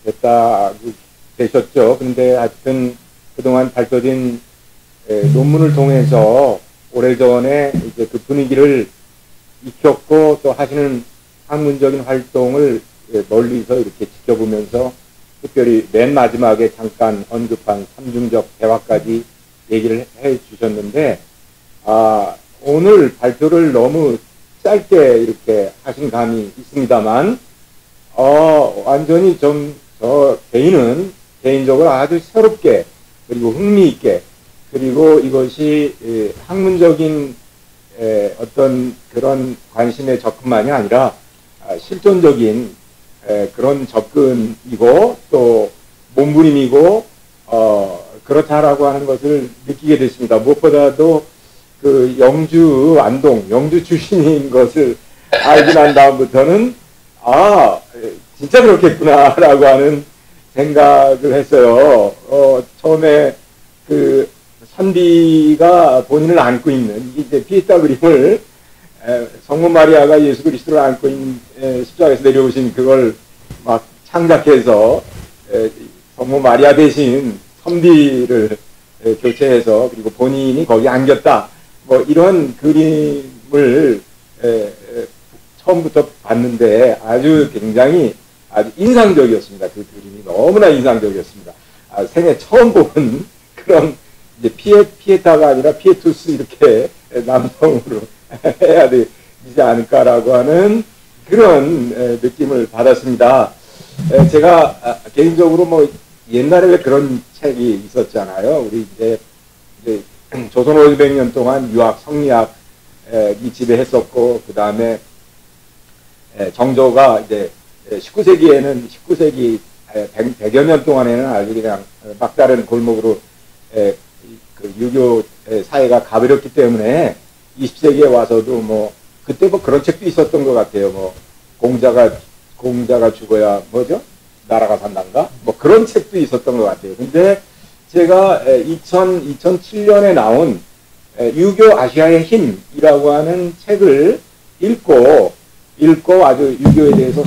번역됐다고 되셨죠. 근데 하여튼 그동안 밝혀진 논문을 통해서 오래전에 이제 그 분위기를 익혔고 또 하시는 학문적인 활동을 멀리서 이렇게 지켜보면서 특별히 맨 마지막에 잠깐 언급한 삼중적 대화까지 얘기를 해 주셨는데, 오늘 발표를 너무 짧게 이렇게 하신 감이 있습니다만, 완전히 저 개인적으로 아주 새롭게, 그리고 흥미있게, 그리고 이것이 학문적인 어떤 그런 관심의 접근만이 아니라 실존적인 그런 접근이고 또 몸부림이고 그렇다라고 하는 것을 느끼게 됐습니다. 무엇보다도 그 영주 안동, 영주 출신인 것을 알고 난 다음부터는 진짜 그렇겠구나라고 하는 생각을 했어요. 처음에 그 선비가 본인을 안고 있는 이제 피에타 그림을 성모 마리아가 예수 그리스도를 안고 있는 십자가에서 내려오신 그걸 막 창작해서 성모 마리아 대신 선비를 교체해서 그리고 본인이 거기 안겼다. 뭐 이런 그림을 처음부터 봤는데 아주 굉장히 아주 인상적이었습니다. 그 그림이 너무나 인상적이었습니다. 생애 처음 본 그런 이제 피에타가 아니라 피에투스 이렇게 남성으로 해야 되지 않을까라고 하는 그런 느낌을 받았습니다. 제가 개인적으로 뭐 옛날에 왜 그런 책이 있었잖아요. 우리 이제 조선 500년 동안 유학, 성리학이 지배했었고, 그 다음에 정조가 이제 19세기에는 19세기 100여 년 동안에는 아주 그냥 막다른 골목으로 그 유교 사회가 가버렸기 때문에 20세기에 와서도 뭐 그때 뭐 그런 책도 있었던 것 같아요. 뭐 공자가 죽어야 뭐죠? 나라가 산단가? 뭐 그런 책도 있었던 것 같아요. 근데 제가 2007년에 나온 유교 아시아의 힘이라고 하는 책을 읽고 아주 유교에 대해서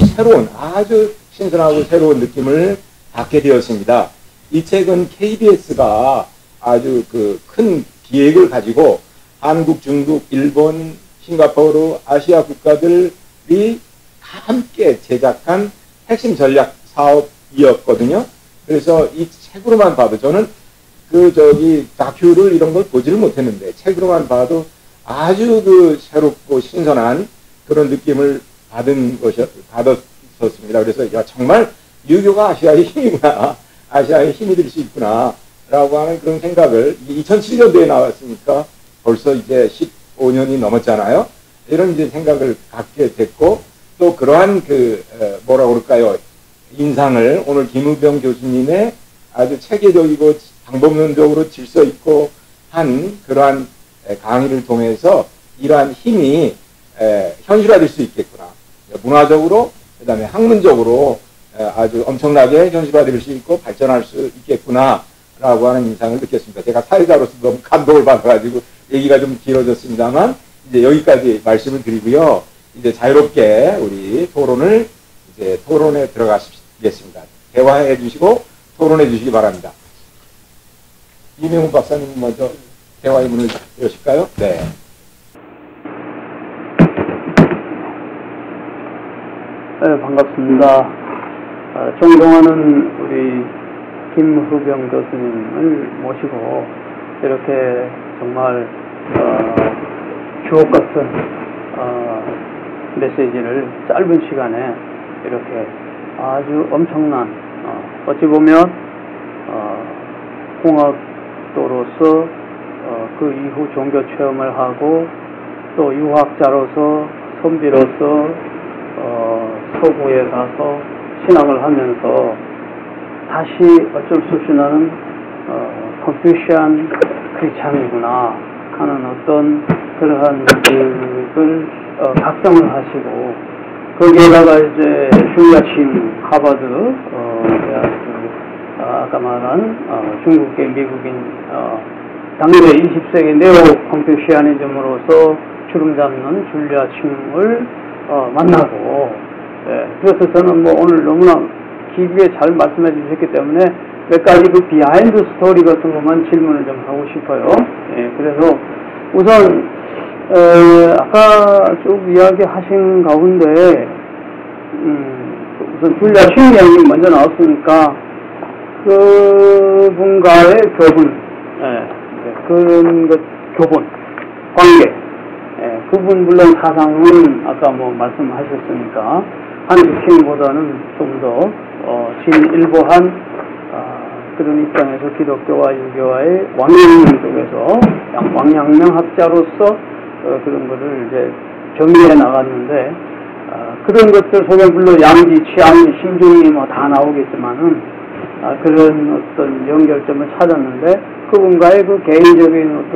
아주 신선하고 새로운 느낌을 받게 되었습니다. 이 책은 KBS가 아주 그 큰 기획을 가지고 한국, 중국, 일본, 싱가포르, 아시아 국가들이 함께 제작한 핵심 전략 사업이었거든요. 그래서 이 책으로만 봐도 저는 다큐를 이런 걸 보지를 못했는데 책으로만 봐도 아주 새롭고 신선한 그런 느낌을 받았었습니다. 그래서 야, 정말 유교가 아시아의 힘이구나. 아시아의 힘이 될 수 있구나. 라고 하는 그런 생각을 2007년도에 나왔으니까 벌써 이제 15년이 넘었잖아요. 이런 이제 생각을 갖게 됐고 또 그러한 뭐라고 그럴까요? 인상을 오늘 김우병 교수님의 아주 체계적이고 방법론적으로 질서 있고 한 그러한 강의를 통해서 이러한 힘이 현실화될 수 있겠구나. 문화적으로 그다음에 학문적으로 아주 엄청나게 현실화될 수 있고 발전할 수 있겠구나 라고 하는 인상을 느꼈습니다. 제가 사회자로서 너무 감동을 받아가지고 얘기가 좀 길어졌습니다만 이제 여기까지 말씀을 드리고요. 이제 자유롭게 우리 토론에 들어가시겠습니다. 대화해 주시고 토론해 주시기 바랍니다. 이명훈 박사님 먼저 대화의 문을 여실까요? 네. 네, 반갑습니다. 존경하는 우리 김후병 교수님을 모시고 이렇게 정말 주옥 같은 메시지를 짧은 시간에 이렇게 아주 엄청난 어찌 보면 공학도로서 그 이후 종교 체험을 하고 또 유학자로서 선비로서 서구에 가서 신학을 하면서 다시 어쩔 수 없이 나는 컨퓨시안 크리스찬이구나 하는 어떤 그러한 걸 각성을 하시고 거기에다가 이제 슐라침 하버드 아까 말한 중국계 미국인 당대 20세기 네오 컨퓨시아니즘으로서 주름 잡는 줄리아침을 만나고 그래서 저는 뭐 오늘 너무나 기구에 잘 말씀해 주셨기 때문에 몇 가지 그 비하인드 스토리 같은 것만 질문을 좀 하고 싶어요. 그래서 우선 아까 쭉 이야기하신 가운데 우선 줄리아 침 이야기 먼저 나왔으니까 그분과의 교분, 그런 것 교분, 관계, 그분 물론 사상은 아까 뭐 말씀하셨으니까 한국킹보다는 좀 더 진일보한 그런 입장에서 기독교와 유교와의 왕양명 쪽에서 왕양명학자로서 그런 거를 이제 정리해 나갔는데 그런 것들 속에 물론 양지, 취향지, 심중이 뭐 다 나오겠지만은 그런 어떤 연결점을 찾았는데 그분과의 그 개인적인 어떤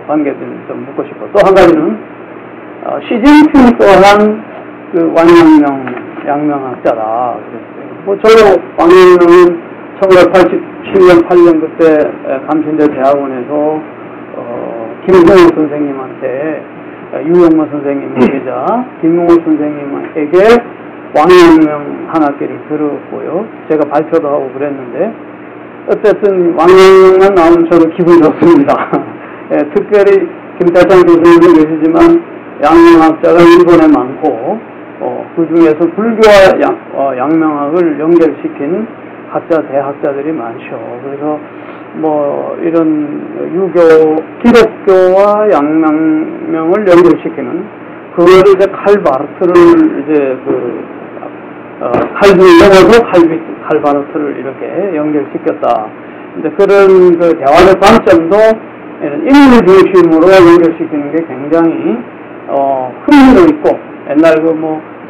관계들을 좀 묻고 싶고 또 한 가지는 시진핑 또한 그 양명학자라 그랬어요. 뭐 저도 왕양명은 1987년 8년 그때 감신대 대학원에서 김용호 선생님한테 유영모 선생님 계자 김용호 선생님에게 왕양명 한 학기를 들었고요. 제가 발표도 하고 그랬는데 어쨌든 왕양명만 나오면 저도 기분이 좋습니다. 특별히 김달장 교수님도 계시지만 양명학자가 일본에 많고 그 중에서 불교와 양명학을 연결시킨 학자, 대학자들이 많죠. 그래서 이런 유교, 기독교와 양명을 연결시키는, 그거를 이제 칼바르트를 이제 칼빈을 넘어서 칼바르트를 이렇게 연결시켰다. 이제 그런 그 대화의 관점도 인물 중심으로 연결시키는 게 굉장히 흥미도 있고, 옛날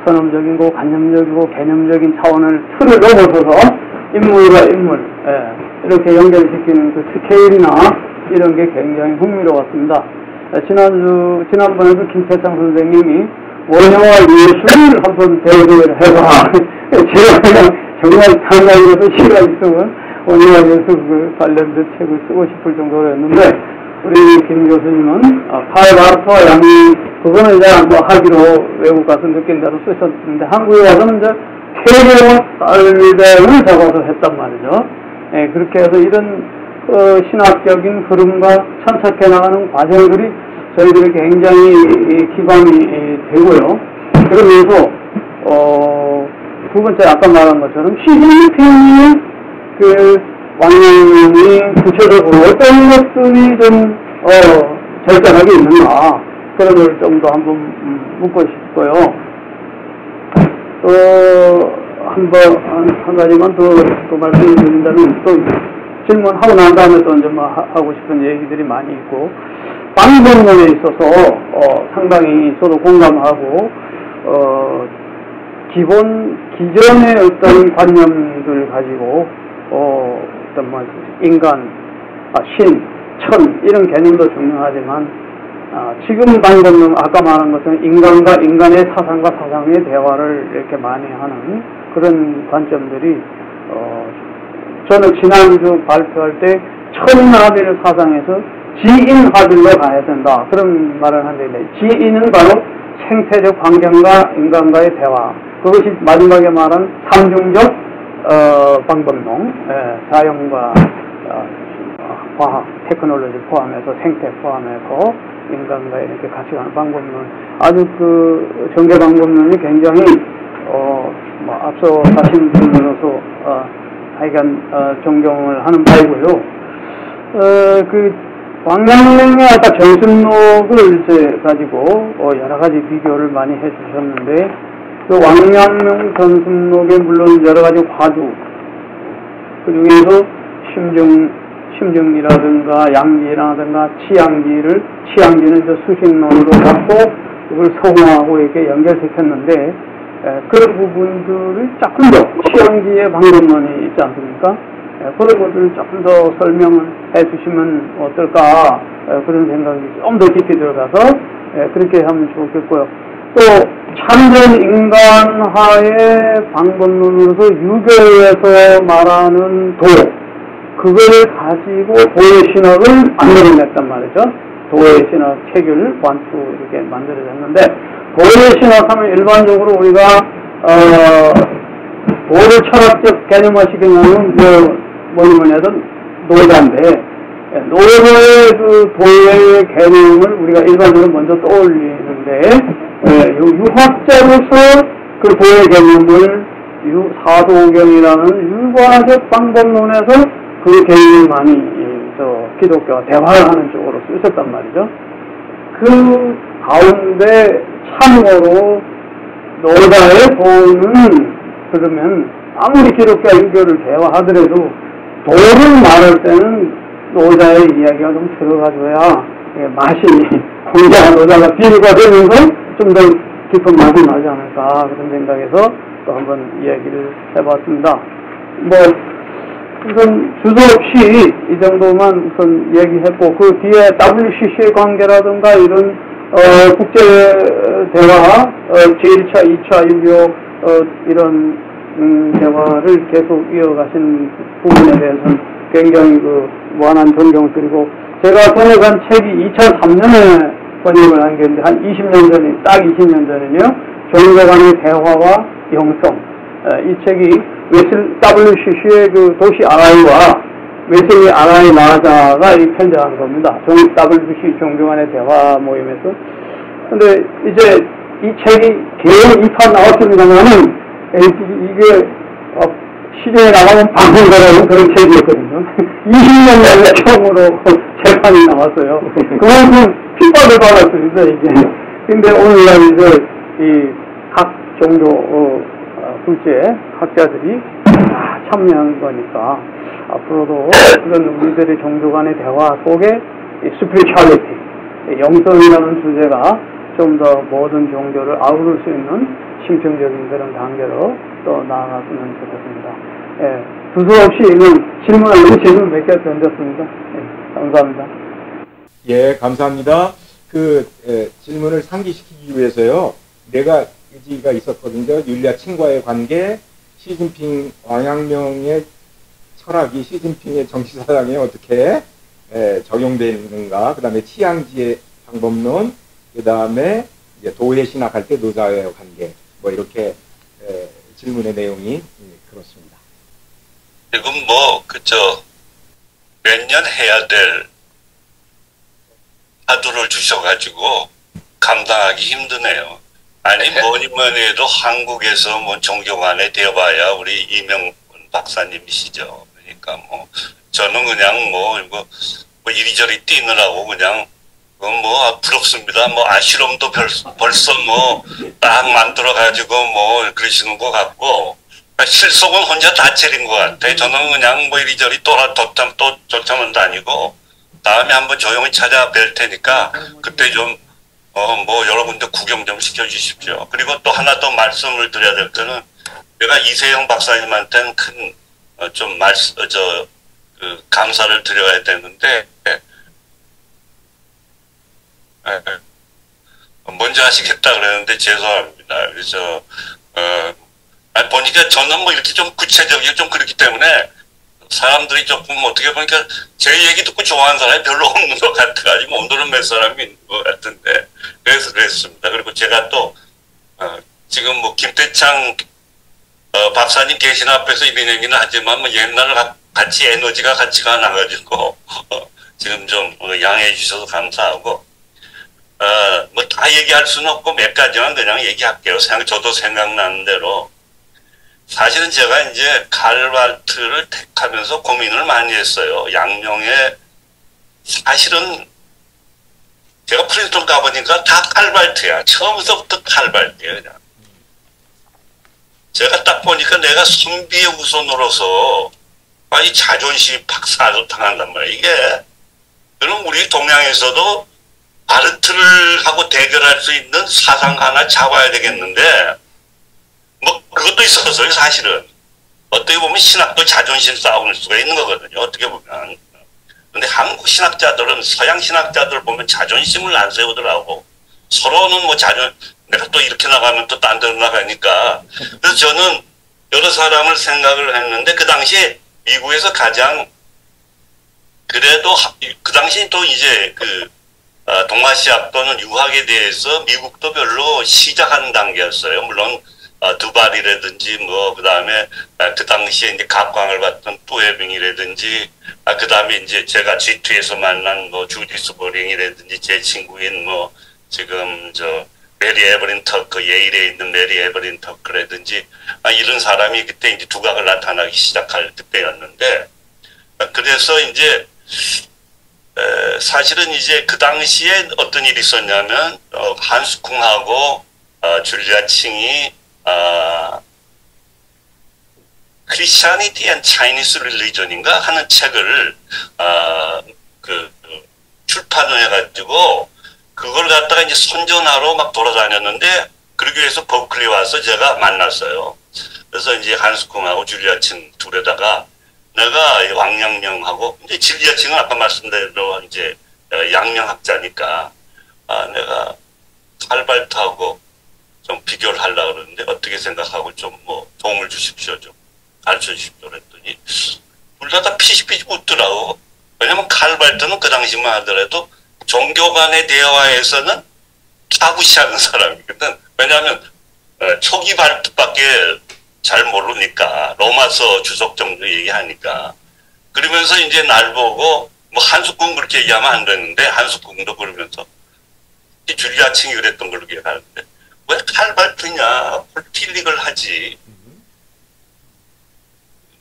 선언적이고 관념적이고 개념적인 차원을 틀을 넘어서서 인물과 인물 이렇게 연결시키는 그 스케일이나 이런 게 굉장히 흥미로웠습니다. 지난번에도 김태창 선생님이 원형화 예술을 한번 대회를 해봐. 제가 그냥 정말 상당히도 시간 있으면 원형화 예술 관련된 책을 쓰고 싶을 정도로였는데, 우리 김 교수님은 칼바르트와 양이, 그거는 이제 하기로 외국 가서 느낀 대로 쓰셨는데, 한국에 와서는 이제 폐교와 쌀대를 잡아서 했단 말이죠. 그렇게 해서 이런 신학적인 흐름과 천착해 나가는 과정들이 저희들이 굉장히 기반이 되고요. 그러면서 두 번째 아까 말한 것처럼 시진핑의 그 왕명이 구체적으로 어떤 것들이 좀 절단하게 있는가, 그런 걸 좀 더 한번 묻고 싶고요. 또 한 가지만 더 말씀드린다면, 또 질문하고 난 다음에 또 이제 하고 싶은 얘기들이 많이 있고, 방법론에 있어서 상당히 저도 공감하고, 기존의 어떤 관념들 가지고 인간, 신, 천 이런 개념도 중요하지만, 지금 방법론 아까 말한 것은 인간과 인간의 사상과 사상의 대화를 이렇게 많이 하는 그런 관점들이, 저는 지난주 발표할 때 천인합일 사상에서 지인합일로 가야 된다, 그런 말을 하는데, 지인은 바로 생태적 환경과 인간과의 대화, 그것이 마지막에 말한 삼중적 방법론, 자연과 과학, 테크놀로지 포함해서, 생태 포함해서 인간과 이렇게 같이 가는 방법론, 아주 그 전개 방법론이 굉장히 앞서 가신 분으로서 하여간 존경을 하는 바이고요. 그 왕양명의 아까 정신록을 이제 가지고 여러 가지 비교를 많이 해주셨는데, 그 왕양명 전승록에 물론 여러 가지 화두, 그 중에서 심증이라든가 양지라든가 치양지는 저 수식론으로 갖고 그걸 성화하고 이렇게 연결시켰는데, 그런 부분들을 조금 더 치양지의 방법론이 있지 않습니까? 그런 것들을 조금 더 설명을 해주시면 어떨까, 그런 생각이 좀 더 깊이 들어가서 그렇게 하면 좋겠고요. 또 참된 인간화의 방법론으로서 유교에서 말하는 도, 그걸 가지고 도의 신학을 만들어냈단 말이죠. 도의 신학 체결 관투 이렇게 만들어졌는데, 도의 신학하면 일반적으로 우리가 도를 철학적 개념화시키냐면 뭐니 해도 노자인데, 노자의 그 도의 개념을 우리가 일반적으로 먼저 떠올리는데, 유학자로서 그 도의 개념을 사도경이라는 유과적 방법론에서 그 개념을 많이 기독교와 대화를 하는 쪽으로 쓰셨단 말이죠. 그 가운데 참고로 노자의 도는, 그러면 아무리 기독교와 유교를 대화하더라도 도를 말할 때는 노자의 이야기가 좀 들어가줘야 맛이, 공자와 노자가 비교가 되면서 좀 더 깊은 맛이 나지 않을까, 그런 생각에서 또 한번 이야기를 해봤습니다. 우선 주저 없이 이 정도만 우선 얘기했고, 그 뒤에 WCC의 관계라든가 이런 국제 대화, 제1차, 2차 유교 이런 대화를 계속 이어가신 부분에 대해서는 굉장히 무한한 존경을 드리고, 제가 번역한 책이 2003년에 번역을 한 게 있는데, 한 20년 전에, 딱 20년 전에요, 종교 간의 대화와 영성, 이 책이 WCC의 그 도시 아라이와 웨슬리 아라이 나자가 편집한 겁니다. WCC 종교 간의 대화 모임에서. 근데 이제 이 책이 개원 2판 나왔습니다만은, 이게 시중에 나가면 방송가라는 그런 책이었거든요. 20년 만에 처음으로 재판이 나왔어요. 그만큼 핍박을 받았습니다, 이제. 근데 오늘날 이제 이 각 종교, 둘째 학자들이 다 참여한 거니까 앞으로도 그런 우리들의 종교 간의 대화 속에 이 스피리추얼리티, 영성이라는 주제가 좀 더 모든 종교를 아우를 수 있는 심층적인 그런 단계로 또 나아갔으면 좋겠습니다. 예, 두서없이 질문을 질문 몇 개 던졌습니다. 예, 감사합니다. 예, 감사합니다. 질문을 상기시키기 위해서요, 내가 의지가 있었거든요. 율리아 칭과의 관계, 시진핑 왕양명의 철학이 시진핑의 정치사상에 어떻게 적용되는가, 그 다음에 치앙지의 방법론, 그 다음에 도회 신학할 때 노사회의 관계, 뭐 이렇게 질문의 내용이 그렇습니다. 지금 몇 년 해야 될 화두를 주셔가지고 감당하기 힘드네요. 아니 뭐니 해도 한국에서 뭐 종교간에 되어봐야 우리 이명훈 박사님이시죠. 그러니까 저는 그냥 이리저리 뛰느라고 그냥 부럽습니다. 아시롬도 벌써 딱 만들어가지고 그러시는 것 같고, 실속은 혼자 다 차린 것 같아요. 저는 그냥 이리저리 쫓아만 다니고, 다음에 한번 조용히 찾아뵐 테니까, 그때 좀, 여러 군데 구경 좀 시켜주십시오. 그리고 또 하나 더 말씀을 드려야 될 거는, 내가 이세영 박사님한테는 감사를 드려야 되는데, 먼저 하시겠다 그랬는데 죄송합니다. 그래서 보니까 저는 이렇게 좀 구체적이고 좀 그렇기 때문에 사람들이 조금 어떻게 보니까 제 얘기 듣고 좋아하는 사람이 별로 없는 것 같아가지고 오늘은 몇 사람이 있는 것 같은데 그래서 그랬습니다. 그리고 제가 또 지금 김태창 박사님 계신 앞에서 이런 얘기는 하지만 옛날 같이 에너지가 같지가 않아가지고 지금 좀 양해해 주셔서 감사하고 다 얘기할 수는 없고 몇 가지만 그냥 얘기할게요. 저도 생각나는 대로. 사실은 제가 이제 칼발트를 택하면서 고민을 많이 했어요. 양명에, 사실은 제가 프린스턴 가보니까 다 칼발트야. 처음부터 칼발트야, 그냥. 제가 딱 보니까 내가 선비의 후손으로서, 이 자존심이 박살로 당한단 말이야, 이게. 그럼 우리 동양에서도 바르트를 하고 대결할 수 있는 사상 하나 잡아야 되겠는데, 그것도 있었어요, 사실은. 어떻게 보면 신학도 자존심 싸움일 수가 있는 거거든요, 어떻게 보면. 근데 한국 신학자들은 서양 신학자들 보면 자존심을 안 세우더라고. 서로는 내가 또 이렇게 나가면 또 딴 데로 나가니까. 그래서 저는 여러 사람을 생각을 했는데, 그 당시에 미국에서 가장, 그래도, 그 당시 또 이제 동아시아 또는 유학에 대해서 미국도 별로 시작하는 단계였어요. 물론, 두발이라든지, 그 다음에, 그 당시에 이제 각광을 받던 뚜에빙이라든지, 그 다음에 이제 제가 G2에서 만난 주디스 보링이라든지, 제 친구인 지금 메리 에버린 터크, 예일에 있는 메리 에버린 터크라든지, 이런 사람이 그때 이제 두각을 나타나기 시작할 때였는데, 그래서 이제, 사실은 이제 그 당시에 어떤 일이 있었냐면, 한스쿵하고, 줄리아 칭이, 크리스티아니티 앤 차이니스 릴리전인가 하는 책을, 출판을 해가지고, 그걸 갖다가 이제 선전하러 막 돌아다녔는데, 그러기 위해서 버클리 와서 제가 만났어요. 그래서 이제 한스쿵하고 줄리아 칭 둘에다가, 내가 왕양명하고, 이제 줄리아 칭은 아까 말씀대로 이제 양명학자니까, 내가 칼발트하고 좀 비교를 하려고 그러는데, 어떻게 생각하고 좀 도움을 주십시오, 좀 가르쳐 주십시오 그랬더니, 둘 다 피식피식 웃더라고. 왜냐면 칼발트는 그 당시만 하더라도 종교 간의 대화에서는 타부시하는 사람이거든. 왜냐하면 초기 발트밖에 잘 모르니까 로마서 주석 정도 얘기하니까 그러면서 이제 날 보고 한숙궁 그렇게 얘기하면 안 되는데 한숙궁도 그러면서 줄리아 칭이 그랬던 걸로 기억하는데 왜 칼발트냐 폴틸릭을 하지.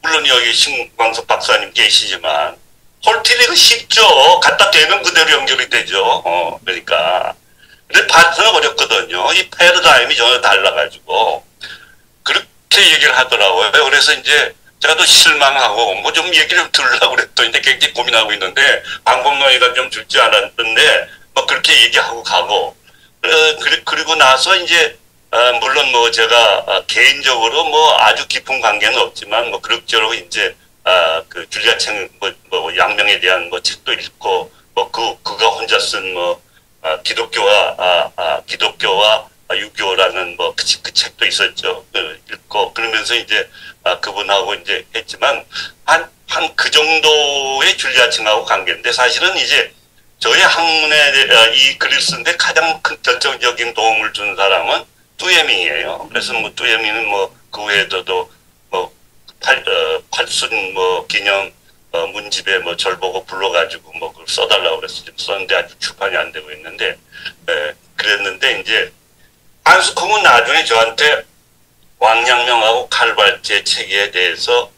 물론 여기 신광석 박사님 계시지만 홀티리가 쉽죠. 갖다 대면 그대로 연결이 되죠. 그러니까. 근데 파트는 어렵거든요. 이 패러다임이 전혀 달라가지고. 그렇게 얘기를 하더라고요. 그래서 이제 제가 또 실망하고 뭐 좀 얘기를 좀 들으려고 그랬더니 굉장히 고민하고 있는데 방법론이가 좀 줄지 않았는데 뭐 그렇게 얘기하고 가고 그리고 나서 이제 물론 뭐 제가 개인적으로 뭐 아주 깊은 관계는 없지만 뭐 그럭저럭 이제 그 줄리아 청 뭐 양명에 대한 뭐 책도 읽고 뭐 그가 혼자 쓴 뭐 기독교와 유교라는 뭐 그 책도 있었죠. 읽고 그러면서 이제 그분하고 이제 했지만 한 그 정도의 줄리아층하고 관계인데 사실은 이제 저희 학문에 이 글을 쓰는데 가장 큰 결정적인 도움을 준 사람은 뚜예밍이에요. 그래서 뭐 뚜예밍은 뭐 그 외에도 뭐 팔순 뭐 기념 문집에 뭐 절 보고 불러가지고 뭐 그걸 써달라고 그래서 지금 썼는데 아직 출판이 안 되고 있는데 그랬는데 이제 한스콩은 나중에 저한테 왕양명하고 칼발제 체계에 대해서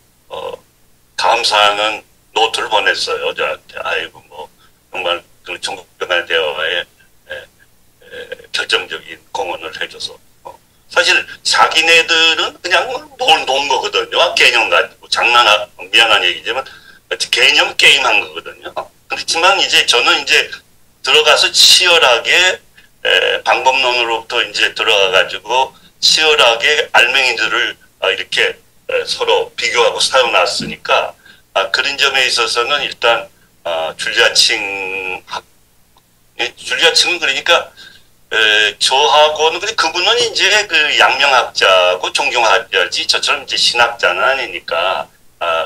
감사하는 노트를 보냈어요. 저한테. 아이고 뭐 정말 그 정국병의 대화에 결정적인 공헌을 해줘서 사실 자기네들은 그냥 논 거거든요. 개념 가지고 미안한 얘기지만 개념 게임 한 거거든요. 그렇지만 이제 저는 이제 들어가서 치열하게 방법론으로부터 이제 들어가가지고 치열하게 알맹이들을 이렇게 서로 비교하고 사용놨으니까 그런 점에 있어서는 일단 줄리아층은 그러니까 저하고는 근데 그분은 이제 그 양명학자고 종교학자지 저처럼 이제 신학자는 아니니까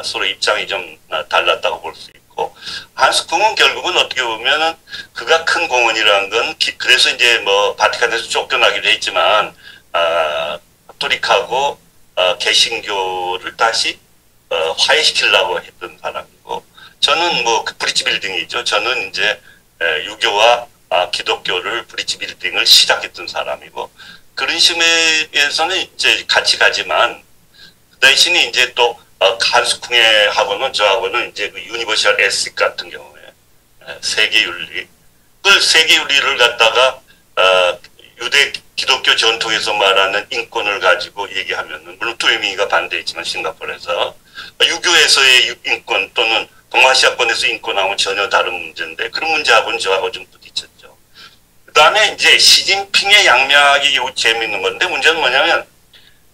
서로 입장이 좀 달랐다고 볼 수 있고 한스쿵은 결국은 어떻게 보면은 그가 큰 공헌이라는 건 그래서 이제 뭐 바티칸에서 쫓겨나기도 했지만 카톨릭하고 개신교를 다시 화해시키려고 했던 사람이고 저는 뭐 그 브릿지 빌딩이죠. 저는 이제 유교와 기독교를 브릿지 빌딩을 시작했던 사람이고 그런 식에서는 이제 같이 가지만 그 대신에 이제 또 한스쿵의 하고는 저하고는 이제 그 유니버셜 에식 같은 경우에 세계윤리 그 세계윤리를 갖다가 유대 기독교 전통에서 말하는 인권을 가지고 얘기하면은 물론 뚜에밍이가 반대했지만 싱가포르에서 유교에서의 인권 또는 동아시아권에서 인권하고는 전혀 다른 문제인데 그런 문제하고는 저하고 좀 부딪혔죠. 그 다음에 이제 시진핑의 양명학이 재미있는 건데 문제는 뭐냐면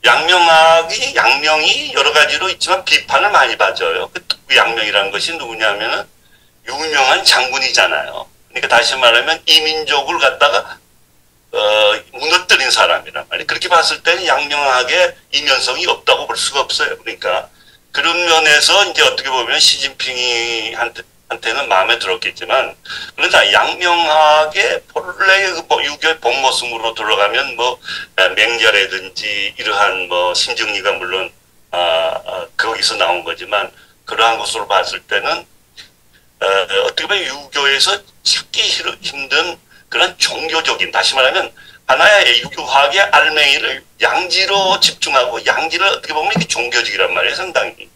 양명이 여러 가지로 있지만 비판을 많이 받아요. 그 양명이라는 것이 누구냐면은 유명한 장군이잖아요. 그러니까 다시 말하면 이민족을 갖다가 무너뜨린 사람이란 말이에요. 그렇게 봤을 때는 양명학의 이면성이 없다고 볼 수가 없어요. 그러니까 그런 면에서 이제 어떻게 보면 시진핑한테는 마음에 들었겠지만 그러나 양명학의 본래의 그 유교의 본 모습으로 들어가면 뭐 맹자라든지 이러한 뭐 심정리가 물론 거기서 나온 거지만 그러한 것으로 봤을 때는 어떻게 보면 유교에서 찾기 힘든 그런 종교적인 다시 말하면 하나의 유교학의 알맹이를 양지로 집중하고 양지를 어떻게 보면 이게 종교적이란 말이에요. 상당히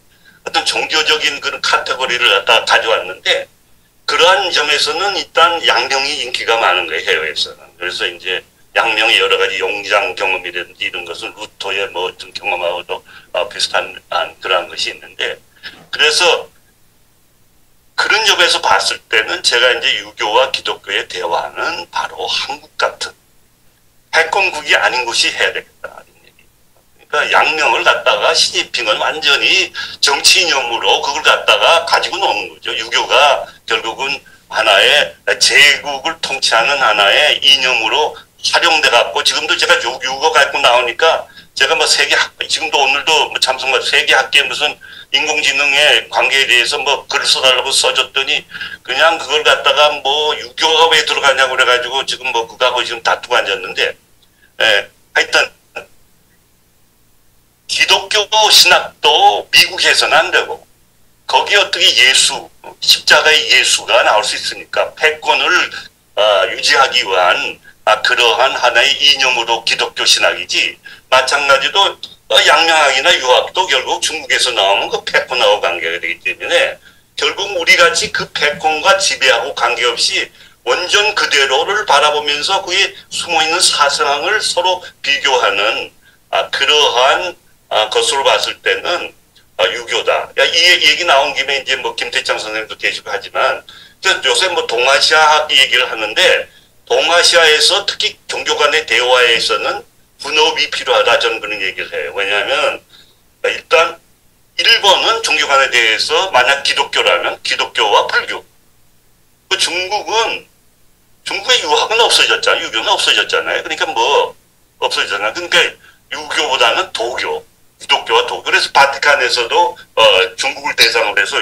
어떤 종교적인 그런 카테고리를 갖다 가져왔는데 그러한 점에서는 일단 양명이 인기가 많은 거예요. 해외에서는. 그래서 이제 양명의 여러 가지 용장 경험이라든지 이런 것은 루터의 뭐 어떤 경험하고도 비슷한 그러한 것이 있는데 그래서 그런 점에서 봤을 때는 제가 이제 유교와 기독교의 대화는 바로 한국 같은 패권국이 아닌 곳이 해야 되겠다. 그러니까 양명을 갖다가 시진핑은 완전히 정치 이념으로 그걸 갖다가 가지고 노는 거죠. 유교가 결국은 하나의 제국을 통치하는 하나의 이념으로 활용돼 갖고 지금도 제가 유교 갖고 나오니까 제가 뭐 지금도 오늘도 뭐 참석만 세계학계 무슨 인공지능의 관계에 대해서 뭐 글을 써달라고 써줬더니 그냥 그걸 갖다가 뭐 유교가 왜 들어가냐고 그래가지고 지금 뭐 그거하고 지금 다투고 앉았는데 하여튼 기독교 신학도 미국에서는 안 되고 거기 어떻게 십자가의 예수가 나올 수 있으니까 패권을 유지하기 위한 그러한 하나의 이념으로 기독교 신학이지 마찬가지로 양명학이나 유학도 결국 중국에서 나오면 그 패권하고 관계가 되기 때문에 결국 우리같이 그 패권과 지배하고 관계없이 원전 그대로를 바라보면서 그에 숨어있는 사상을 서로 비교하는 그러한 것으로 봤을 때는 유교다. 이 얘기 나온 김에 이제 뭐 김태창 선생님도 계시고 하지만 요새 뭐 동아시아 얘기를 하는데 동아시아에서 특히 종교 간의 대화에서는 분업이 필요하다 저는 그런 얘기를 해요. 왜냐하면 일단 일본은 종교 간에 대해서 만약 기독교라면 기독교와 불교. 그 중국의 유학은 없어졌잖아요. 유교는 없어졌잖아요. 그러니까 뭐 없어졌잖아요. 그러니까 유교보다는 도교, 기독교와 도교. 그래서 바티칸에서도 중국을 대상으로 해서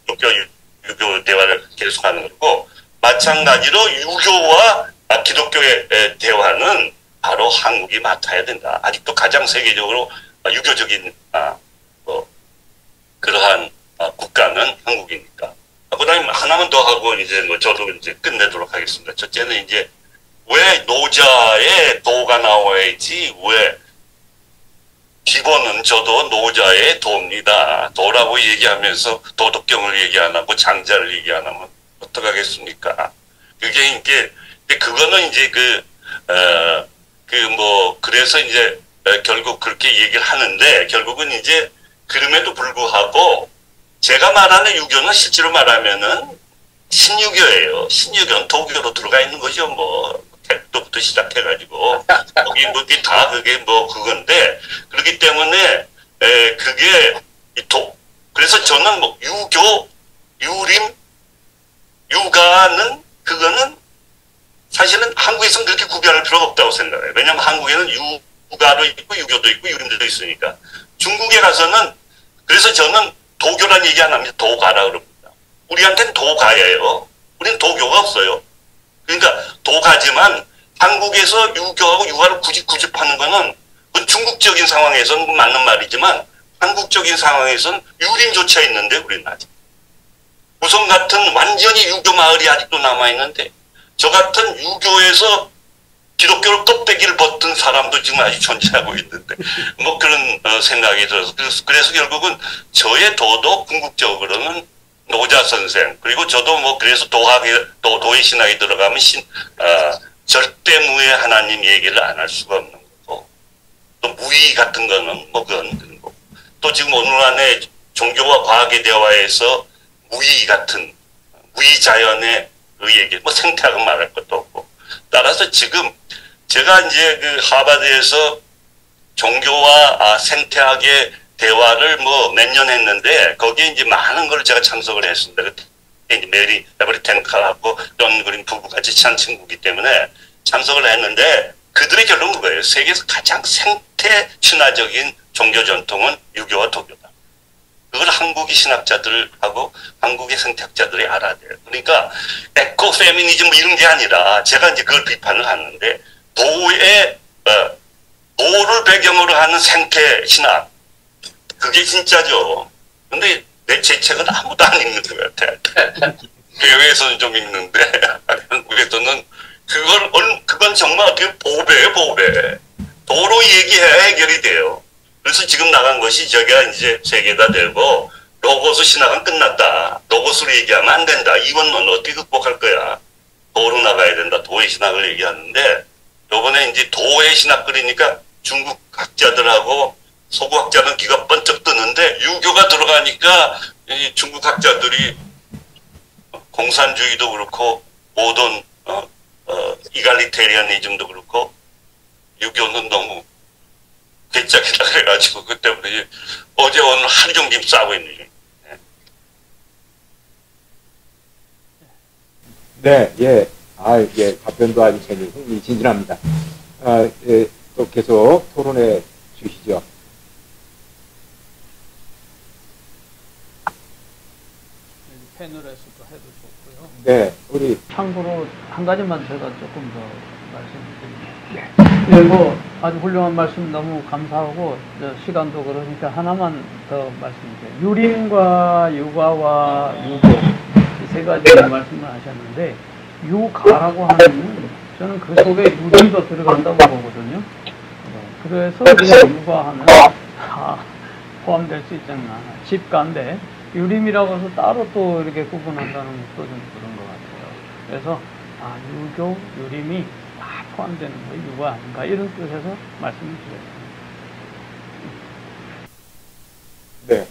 유교 대화를 계속하는 거고 마찬가지로 유교와 기독교의 대화는 바로 한국이 맡아야 된다. 아직도 가장 세계적으로 유교적인 그러한 국가는 한국이니까. 그다음에 하나만 더 하고 이제 뭐 저도 이제 끝내도록 하겠습니다. 첫째는 이제 왜 노자의 도가 나와야지 왜 기본은 저도 노자의 도입니다. 도라고 얘기하면서 도덕경을 얘기 안 하고 장자를 얘기 안 하면 어떡하겠습니까? 그거는 이제 그래서 이제 결국 그렇게 얘기를 하는데 결국은 이제 그럼에도 불구하고 제가 말하는 유교는 실제로 말하면은 신유교예요. 신유교는 도교로 들어가 있는 거죠. 뭐 택도부터 시작해가지고 거기 뭐게 다 그게 뭐 그건데 그렇기 때문에 그게 그래서 저는 뭐 유교, 유림, 유가는 그거는 사실은 한국에서는 그렇게 구별할 필요가 없다고 생각해요. 왜냐하면 한국에는 유가도 있고 유교도 있고 유림도 있으니까. 중국에 가서는 그래서 저는 도교란 얘기 안 합니다. 도가라 그럽니다. 우리한테는 도가예요. 우리는 도교가 없어요. 그러니까 도가지만 한국에서 유교하고 유가를 굳이 구집하는 거는 그건 중국적인 상황에서는 맞는 말이지만 한국적인 상황에서는 유림조차 있는데 우리는 아직. 우선 같은 완전히 유교 마을이 아직도 남아있는데 저 같은 유교에서 기독교를 껍데기를 벗던 사람도 지금 아직 존재하고 있는데 뭐 그런 생각이 들어서 그래서 결국은 저의 도도 궁극적으로는 노자 선생 그리고 저도 뭐 그래서 도의 신학에 들어가면 절대 무의 하나님 얘기를 안 할 수가 없는 거고 또 무의 같은 거는 뭐 그건 그런 거고 또 지금 오늘 안에 종교와 과학의 대화에서 무의 같은 무의 자연의 그 얘기 뭐 생태학은 말할 것도 없고 따라서 지금 제가 이제 그 하버드에서 종교와 생태학의 대화를 뭐 몇 년 했는데 거기에 이제 많은 걸 제가 참석을 했습니다. 그때 이제 메리 에버리텐카하고 런 그린 부부 같이 친한 친구이기 때문에 참석을 했는데 그들의 결론은 뭐예요? 세계에서 가장 생태 친화적인 종교 전통은 유교와 도교다. 그걸 한국의 신학자들하고 한국의 생태학자들이 알아야 돼요. 그러니까 에코 페미니즘 뭐 이런 게 아니라 제가 이제 그걸 비판을 하는데 도를 배경으로 하는 생태 신학 그게 진짜죠. 근데 제 책은 아무도 안 읽는 것 같아. 해외에서는 좀 읽는데 한국에서는 그건 정말 어떻게 보배예요, 보배. 도로 얘기해야 해결이 돼요. 그래서 지금 나간 것이 저기가 이제 세계가 되고 로고스 신학은 끝났다. 로고스로 얘기하면 안 된다. 이건 넌 어떻게 극복할 거야? 도로 나가야 된다. 도의 신학을 얘기하는데 요번에 이제 도의 신학 그러니까 중국 학자들하고 서구 학자는 귀가 번쩍 뜨는데 유교가 들어가니까 이 중국 학자들이 공산주의도 그렇고 모던 이갈리테리아니즘도 그렇고 유교는 너무 괴짝이다 그래가지고 그 때문에 어제 오늘 하루 종일 싸우고 있는 중이에요. 네, 예. 예, 답변도 아주 흥미진진합니다. 예, 또 계속 토론해 주시죠. 패널에서도 해도 좋고요. 네, 우리 참고로 한 가지만 제가 조금 더 말씀드립니다. 네, 뭐 아주 훌륭한 말씀 너무 감사하고 시간도 그러니까 하나만 더 말씀드릴게요. 유림과 유가와 유교 이 세 가지 말씀을 하셨는데 유가라고 하면 저는 그 속에 유림도 들어간다고 보거든요. 그래서 그냥 유가하면 다 포함될 수 있잖아. 집가인데 유림이라고 해서 따로 또 이렇게 구분한다는 것도 좀 그런 것 같아요. 그래서 유교, 유림이 다 포함되는 거 유가 아닌가 이런 뜻에서 말씀을 드렸습니다. 네,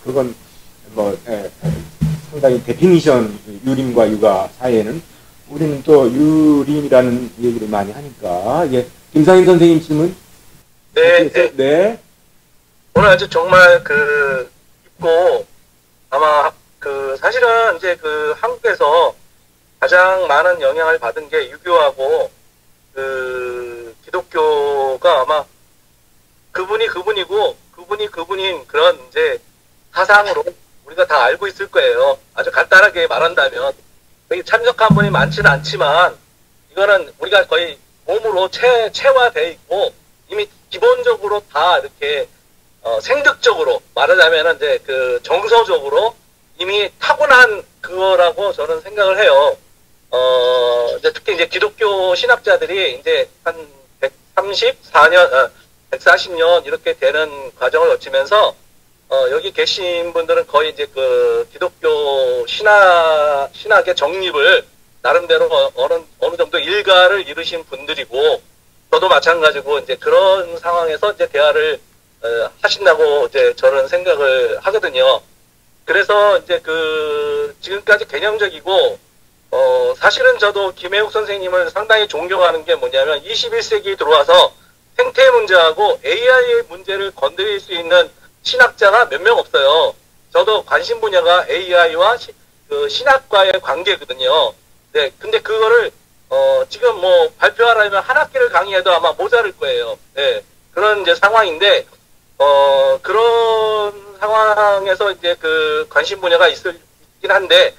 그건 상당히 데피니션 유림과 유가 사이에는 우리는 또 유림이라는 얘기를 많이 하니까 김상인 선생님 질문. 네, 네. 오늘 아주 정말 깊고 아마 사실은 이제 한국에서 가장 많은 영향을 받은 게 유교하고 기독교가 아마 그분이 그분이고 그분이 그분인 그런 이제 사상으로 우리가 다 알고 있을 거예요. 아주 간단하게 말한다면 여기 참석한 분이 많지는 않지만 이거는 우리가 거의 몸으로 체화돼 있고 이미 기본적으로 다 이렇게 생득적으로 말하자면은 이제 정서적으로 이미 타고난 그거라고 저는 생각을 해요. 이제 특히 이제 기독교 신학자들이 이제 한 134년, 140년 이렇게 되는 과정을 거치면서 여기 계신 분들은 거의 이제 기독교 신학의 정립을 나름대로 어느 정도 일가를 이루신 분들이고 저도 마찬가지고 이제 그런 상황에서 이제 대화를 하신다고 이제 저는 생각을 하거든요. 그래서 이제 지금까지 개념적이고 사실은 저도 김혜욱 선생님을 상당히 존경하는 게 뭐냐면 21세기에 들어와서 생태 문제하고 AI의 문제를 건드릴 수 있는 신학자가 몇 명 없어요. 저도 관심 분야가 AI와 신학과의 관계거든요. 네, 근데 그거를 지금 발표하려면 한 학기를 강의해도 아마 모자랄 거예요. 네, 그런 이제 상황인데 그런 상황에서 이제 관심 분야가 있긴 한데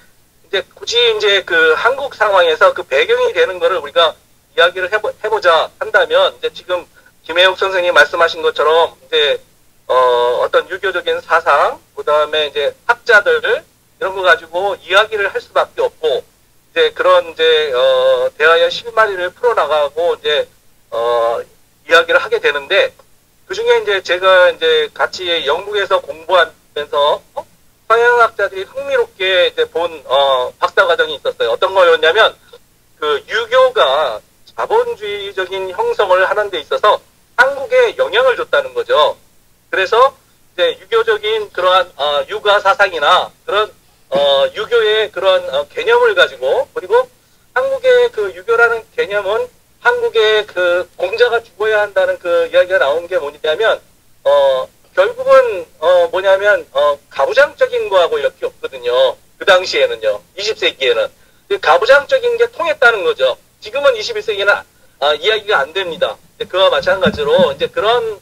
이제 굳이 이제 한국 상황에서 배경이 되는 거를 우리가 이야기를 해보자 한다면 이제 지금 김혜욱 선생님 말씀하신 것처럼 이제 어떤 유교적인 사상, 그 다음에 이제 학자들 이런 거 가지고 이야기를 할 수밖에 없고 이제 그런 이제 대화의 실마리를 풀어나가고 이제 이야기를 하게 되는데 그 중에 이제 제가 이제 같이 영국에서 공부하면서 서양학자들이 흥미롭게 이제 본 박사과정이 있었어요. 어떤 거였냐면 유교가 자본주의적인 형성을 하는 데 있어서 한국에 영향을 줬다는 거죠. 그래서 이제 유교적인 그러한 유가 사상이나 그런 유교의 그런 개념을 가지고 그리고 한국의 유교라는 개념은 한국의 공자가 죽어야 한다는 이야기가 나온 게 뭐냐면 결국은 뭐냐면 가부장적인 거하고 엮이 없거든요. 그 당시에는요. 20세기에는 가부장적인 게 통했다는 거죠. 지금은 21세기에는 이야기가 안 됩니다. 그와 마찬가지로 이제 그런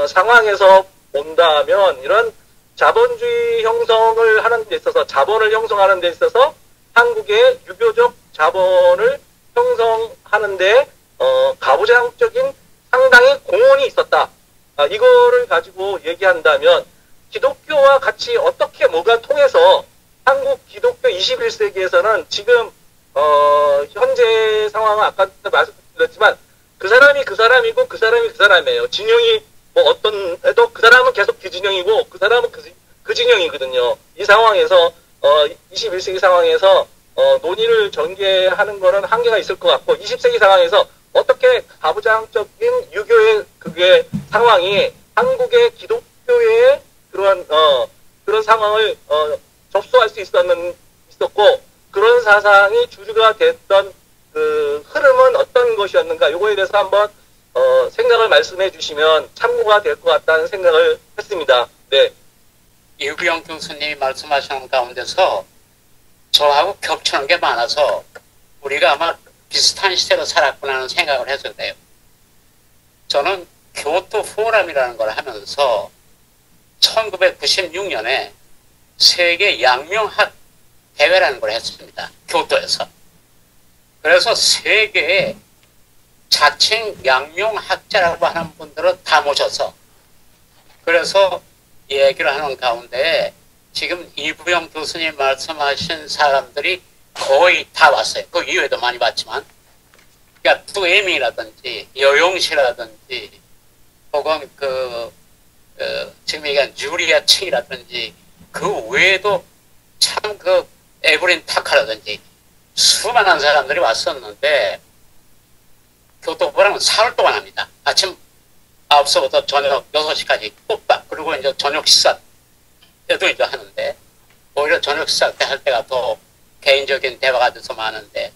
상황에서 본다면 이런 자본주의 형성을 하는 데 있어서 자본을 형성하는 데 있어서 한국의 유교적 자본을 형성하는데 가부장적인 상당히 공헌이 있었다. 이거를 가지고 얘기한다면 기독교와 같이 어떻게 뭐가 통해서 한국 기독교 21세기에서는 지금 현재 상황은 아까 말씀드렸지만 그 사람이 그 사람이고 그 사람이 그 사람이에요. 진영이 어떤 애도 그 사람은 계속 그 진영이고 그 사람은 그 진영이거든요. 이 상황에서 21세기 상황에서 논의를 전개하는 거는 한계가 있을 것 같고 20세기 상황에서 어떻게 가부장적인 유교의 상황이 한국의 기독교의 그런 상황을 접수할 수 있었고 그런 사상이 주류가 됐던 흐름은 어떤 것이었는가 요거에 대해서 한번 생각을 말씀해 주시면 참고가 될 것 같다는 생각을 했습니다. 네. 유비영 교수님이 말씀하시는 가운데서 저하고 겹치는 게 많아서 우리가 아마 비슷한 시대로 살았구나 하는 생각을 해서 그래요. 저는 교토 포럼이라는 걸 하면서 1996년에 세계 양명학 대회라는 걸 했습니다. 교토에서. 그래서 세계에 자칭 양명학자라고 하는 분들을 다 모셔서 그래서 얘기를 하는 가운데 지금 이부영 교수님 말씀하신 사람들이 거의 다 왔어요. 그 이외에도 많이 왔지만 그러니까 투에밍이라든지 여용시라든지 혹은 지금 얘기한 주리아 층이라든지 그 외에도 참 그 에브린 타카라든지 수많은 사람들이 왔었는데 교토부랑은 사흘 동안 합니다. 아침 9시부터 저녁 6시까지 꼬박. 그리고 이제 저녁 식사 때도 이제 하는데 오히려 저녁 식사 때 할 때가 더 개인적인 대화가 돼서 많은데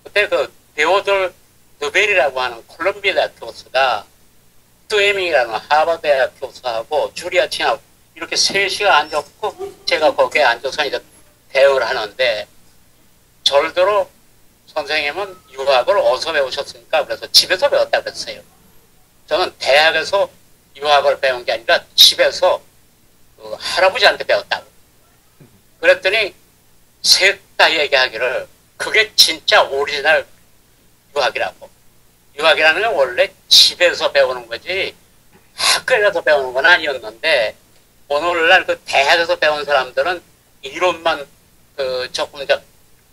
그때 그 데오돌 느벨이라고 하는 콜롬비아 대학 교수가 투에밍이라는 하버드 대학 교수하고 주리아 칭하고 이렇게 셋이가 앉았고 제가 거기에 앉아서 이제 대응을 하는데 절대로 선생님은 유학을 어디서 배우셨습니까? 그래서 집에서 배웠다고 그랬어요. 저는 대학에서 유학을 배운 게 아니라 집에서 그 할아버지한테 배웠다고. 그랬더니 셋 다 얘기하기를 그게 진짜 오리지널 유학이라고. 유학이라는 건 원래 집에서 배우는 거지 학교에 가서 배우는 건 아니었는데 오늘날 그 대학에서 배운 사람들은 이론만 그 조금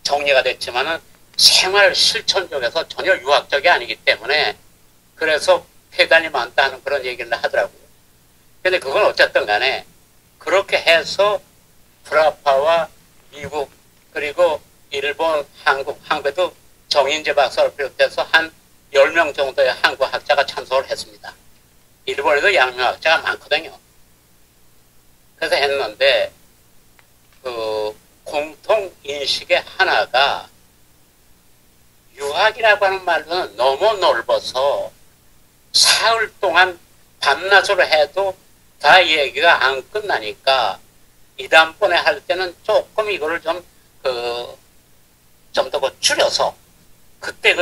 정리가 됐지만은 생활 실천적에서 전혀 유학적이 아니기 때문에 그래서 폐단이 많다는 그런 얘기를 하더라고요. 근데 그건 어쨌든 간에 그렇게 해서 프라하와 미국 그리고 일본, 한국에도 정인재 박사를 비롯해서 한 10명 정도의 한국 학자가 참석을 했습니다. 일본에도 양명학자가 많거든요. 그래서 했는데 그 공통 인식의 하나가 유학이라고 하는 말은 너무 넓어서 사흘 동안 밤낮으로 해도 다 얘기가 안 끝나니까 이 다음번에 할 때는 조금 이거를 좀 더 줄여서 그때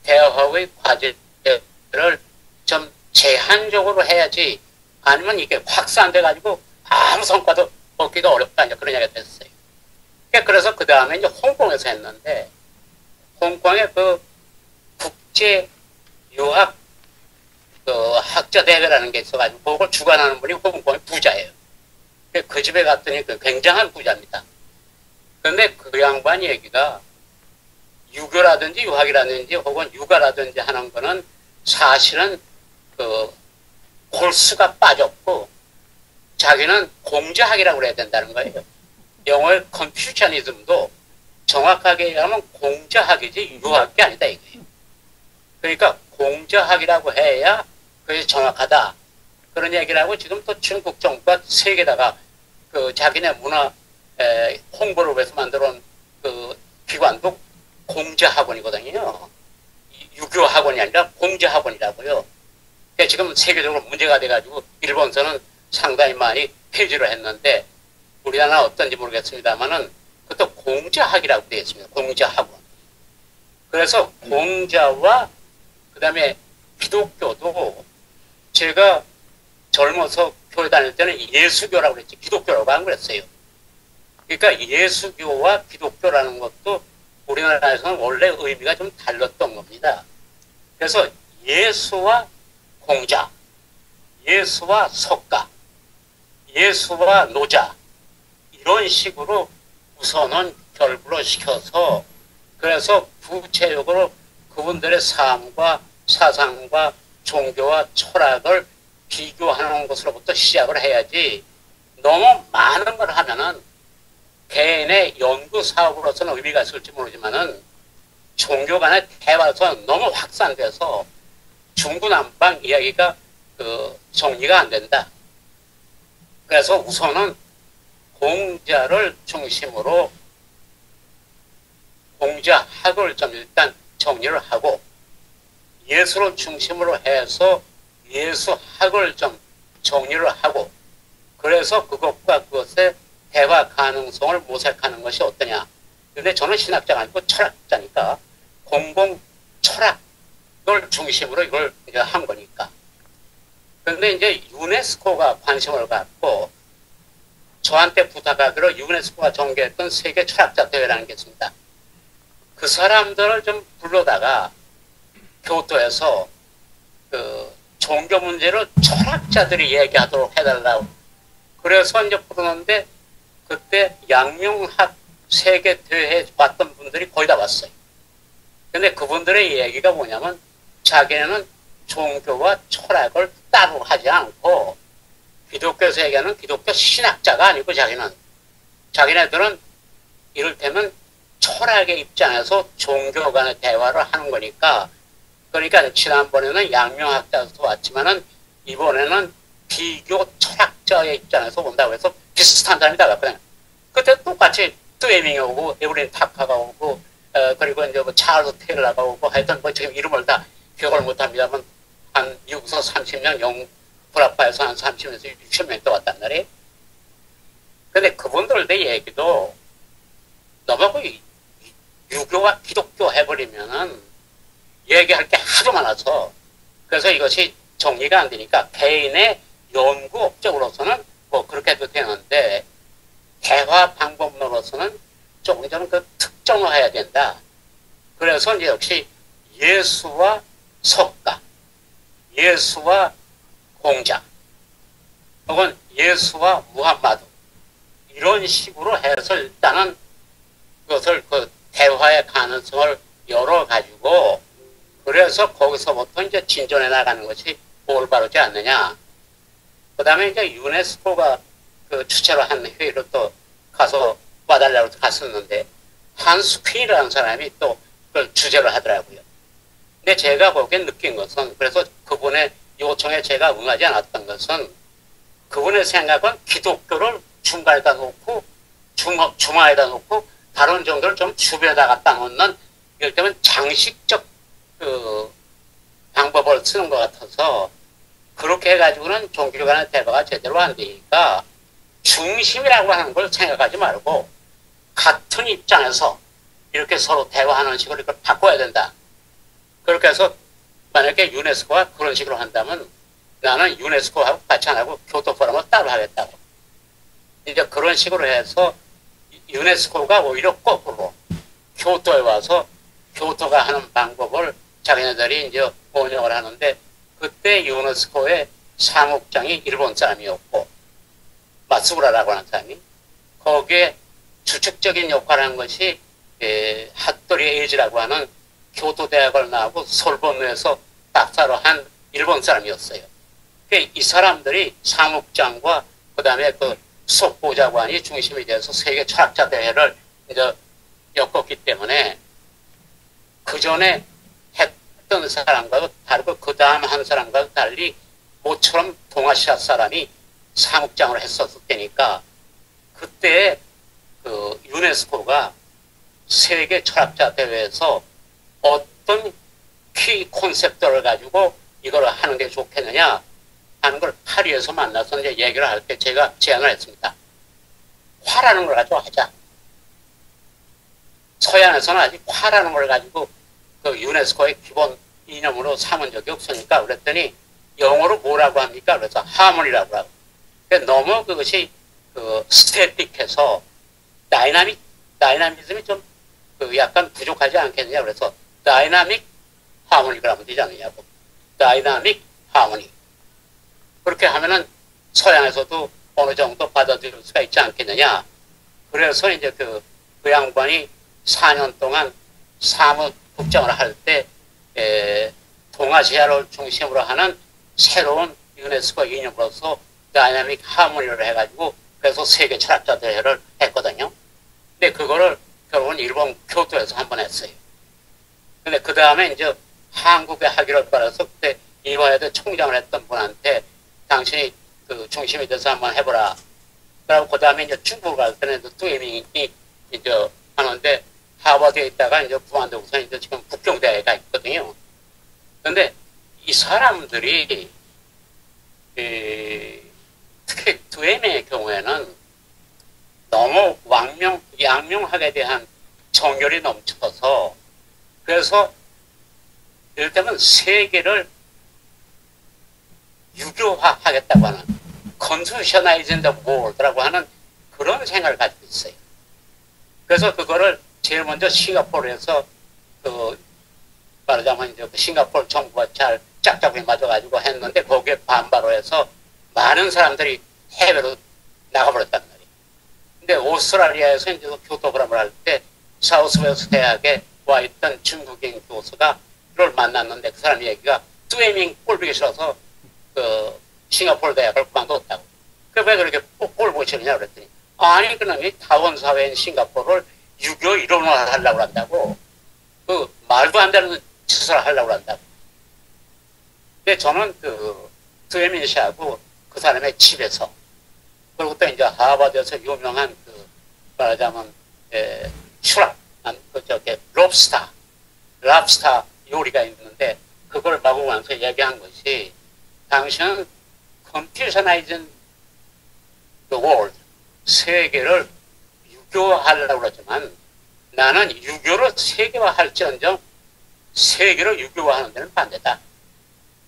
대학의 과제를 좀 제한적으로 해야지 아니면 이게 확산돼가지고 아무 성과도 얻기가 어렵다 이제 그런 얘기가 됐어요. 그래서 그 다음에 이제 홍콩에서 했는데 홍콩에 그 국제 유학 그 학자 대회라는 게 있어가지고 그걸 주관하는 분이 홍콩의 부자예요. 그 집에 갔더니 그 굉장한 부자입니다. 그런데 그 양반 얘기가 유교라든지 유학이라든지 혹은 육아라든지 하는 거는 사실은 그 골수가 빠졌고 자기는 공자학이라고 그래야 된다는 거예요. 영어의 컨퓨셔니즘도 정확하게 얘기하면 공자학이지 유학이 아니다 이거예요. 그러니까 공자학이라고 해야 그게 정확하다. 그런 얘기를 하고 지금 또 중국 정부가 세계다가 그 자기네 문화 홍보를 위해서 만들어온 그 기관도 공자학원이거든요. 유교학원이 아니라 공자학원이라고요. 지금 세계적으로 문제가 돼가지고 일본서는 상당히 많이 폐지를 했는데 우리나라는 어떤지 모르겠습니다만은 그것도 공자학이라고 되어 있습니다. 공자학원. 그래서 공자와 그 다음에 기독교도 제가 젊어서 교회 다닐 때는 예수교라고 그랬지 기독교라고 안 그랬어요. 그러니까 예수교와 기독교라는 것도 우리나라에서는 원래 의미가 좀 달랐던 겁니다. 그래서 예수와 공자, 예수와 석가, 예수와 노자 이런 식으로 우선은 결부를 시켜서 그래서 구체적으로 그분들의 삶과 사상과 종교와 철학을 비교하는 것으로부터 시작을 해야지 너무 많은 걸 하면은 개인의 연구 사업으로서는 의미가 있을지 모르지만은 종교 간의 대화에서 너무 확산돼서 중구난방 이야기가 정리가 안 된다. 그래서 우선은 공자를 중심으로 공자학을 좀 일단 정리를 하고 예수를 중심으로 해서 예수학을 좀 정리를 하고 그래서 그것과 그것의 대화 가능성을 모색하는 것이 어떠냐. 근데 저는 신학자가 아니고 철학자니까 공공 철학을 중심으로 이걸 이제 한 거니까. 그런데 이제 유네스코가 관심을 갖고 저한테 부탁하기로 유네스코가 전개했던 세계 철학자 대회라는 게 있습니다. 그 사람들을 좀 불러다가 교토에서 그 종교 문제를 철학자들이 얘기하도록 해달라고. 그래서 이제 부르는데 그때 양명학 세계 대회에 왔던 분들이 거의 다 왔어요. 근데 그분들의 얘기가 뭐냐면 자기네는 종교와 철학을 따로 하지 않고 기독교에서 얘기하는 기독교 신학자가 아니고 자기네들은 이를테면 철학의 입장에서 종교 간의 대화를 하는 거니까 그러니까 지난번에는 양명학자에서 왔지만은 이번에는 비교 철학자의 입장에서 온다고 해서 비슷한 사람이 나갔거든요. 그때 똑같이 트웨밍이 오고 에브린 타카가 오고 그리고 이제 뭐 찰스 테일러가 오고 하여튼 뭐 지금 이름을 다 기억을 못합니다만 한 6서 30명 영불합파에서 한 30에서 60명 또 왔단 말이에요. 근데 그분들의 얘기도 너무 그 유교와 기독교 해버리면은 얘기할 게 하도 많아서 그래서 이것이 정리가 안 되니까 개인의 연구 업적으로서는 뭐 그렇게 해도 되는데 대화 방법으로서는 조금 저는 그 특정을 해야 된다. 그래서 이제 역시 예수와 석가, 예수와 공자, 혹은 예수와 무함마드 이런 식으로 해서 일단은 그것을 그 대화의 가능성을 열어가지고 그래서 거기서부터 이제 진전해 나가는 것이 올바르지 않느냐. 그 다음에 이제 유네스코가 그 주최로 한 회의를 또 가서 와달라고 갔었는데 한스 퀸이라는 사람이 또 그걸 주재를 하더라고요. 근데 제가 보기엔 느낀 것은 그래서 그분의 요청에 제가 응하지 않았던 것은 그분의 생각은 기독교를 중간에다 놓고 중앙에다 놓고 다른 정도를 좀 주변에다 갖다 놓는 이를테면 장식적 그 방법을 쓰는 것 같아서 그렇게 해가지고는 종교 간의 대화가 제대로 안 되니까 중심이라고 하는 걸 생각하지 말고 같은 입장에서 이렇게 서로 대화하는 식으로 이걸 바꿔야 된다. 그렇게 해서 만약에 유네스코가 그런 식으로 한다면 나는 유네스코하고 같이 안 하고 교토 포럼을 따로 하겠다고. 이제 그런 식으로 해서 유네스코가 오히려 거꾸로 교토에 와서 교토가 하는 방법을 자기네들이 이제 번역을 하는데 그때 유네스코의 사무국장이 일본 사람이었고 마츠우라라고 하는 사람이 거기에 주축적인 역할을 한 것이 핫토리 에이지라고 하는 교토 대학을 나오고 솔본에서 박사로 한 일본 사람이었어요. 이 사람들이 사무국장과 그 다음에 그 속보좌관이 중심이 돼서 세계 철학자 대회를 이제 엮었기 때문에 그 전에 했던 사람과도 다르고 그 다음 한 사람과도 달리 모처럼 동아시아 사람이 사무국장을 했었을 때니까 그때 그 유네스코가 세계 철학자 대회에서 어떤 키 콘셉트를 가지고 이걸 하는 게 좋겠느냐 하는 걸 파리에서 만나서 이제 얘기를 할 때 제가 제안을 했습니다. 화라는 걸 가지고 하자. 서양에서는 아직 화라는 걸 가지고 그 유네스코의 기본 이념으로 삼은 적이 없으니까 그랬더니 영어로 뭐라고 합니까? 그래서 하모니라고 하고. 너무 그것이 그 스태틱해서 다이나미즘이 좀 그 약간 부족하지 않겠느냐. 그래서 다이나믹 하모니를 하면 되지 않느냐고. 다이나믹 하모니. 그렇게 하면은 서양에서도 어느 정도 받아들일 수가 있지 않겠느냐. 그래서 이제 그 양반이 4년 동안 사무국장을 할 때 동아시아를 중심으로 하는 새로운 유네스코 이념으로서 다이나믹 하모니를 해가지고 그래서 세계 철학자 대회를 했거든요. 근데 그거를 결국은 일본 교토에서 한번 했어요. 근데 그 다음에 이제 한국에 하기를 바라서 그때 일본에도 총장을 했던 분한테 당신이 그 중심이 돼서 한번 해보라. 그리고 그 다음에 이제 중국을 갈 때는 트웨밍이 이제 하는데 하버드에 있다가 이제 그만두고서 이제 지금 북경대회가 있거든요. 근데 이 사람들이 특히 트웨밍의 경우에는 너무 양명학에 대한 정열이 넘쳐서 그래서 이를테면 세계를 유교화하겠다고 하는 Confucianizing the world라고 하는 그런 생각을 가지고 있어요. 그래서 그거를 제일 먼저 싱가포르에서 그 말하자면 이제 그 싱가포르 정부가 잘 짝짝이 맞아가지고 했는데 거기에 반발을 해서 많은 사람들이 해외로 나가버렸단 말이에요. 근데 오스트라리아에서 이제 교토 프로그램을 할 때 사우스웨스트 대학에 와 있던 중국인 교수가 그걸 만났는데 그 사람 얘기가 트웨밍 꼴보기 싫어서 그 싱가포르 대학을 그만뒀다고. 왜 그렇게 꼴 보시느냐 그랬더니 아니 그놈이 다원사회인 싱가포르를 유교 이론화 하려고 한다고 그 말도 안 되는 짓을 하려고 한다고. 근데 저는 그 드웨민 씨하고 그 사람의 집에서 그리고 또 이제 하버드에서 유명한 그 말하자면 슈락 그 저기 랍스타 요리가 있는데 그걸 먹으면서 얘기한 것이 당신은 컴퓨터나이징 the world 세계를 유교화하려고 그러지만 나는 유교를 세계화할지언정 세계를 유교화하는 데는 반대다.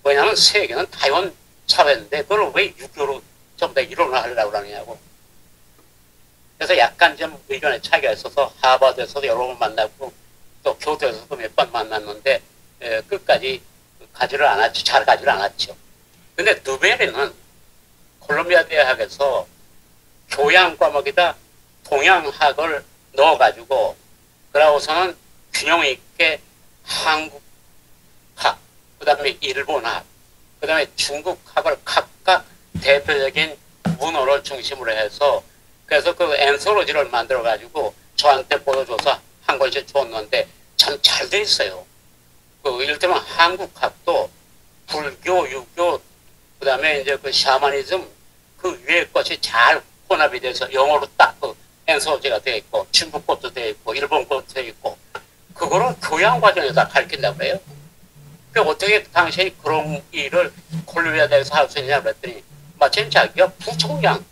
왜냐하면 세계는 다원 사회인데 그걸 왜 유교로 전부 다 이론화하려고 그러냐고. 그래서 약간 좀 의견의 차이가 있어서 하버드에서도 여러 번 만나고 또 교토에서도 몇 번 만났는데 끝까지 가지를 않았죠. 잘 가지를 않았죠. 근데 누베리는 콜롬비아 대학에서 교양 과목에다 동양학을 넣어가지고 그러고서는 균형 있게 한국학, 그 다음에 일본학, 그 다음에 중국학을 각각 대표적인 문호를 중심으로 해서 그래서 그 앤솔로지를 만들어가지고 저한테 보여줘서 한 권씩 줬는데 참 잘 돼 있어요. 그 이를테면 한국학도 불교, 유교, 그 다음에 이제 그 샤머니즘 그 위에 것이 잘 혼합이 돼서 영어로 딱 그 앤솔로지가 되어 있고 중국 것도 되어 있고 일본 것도 되어 있고 그거를 교양 과정에다 가르친다고 해요. 그 어떻게 당신이 그런 일을 콜롬비아 대학에서 할 수 있냐 그랬더니 마침 자기가 부총장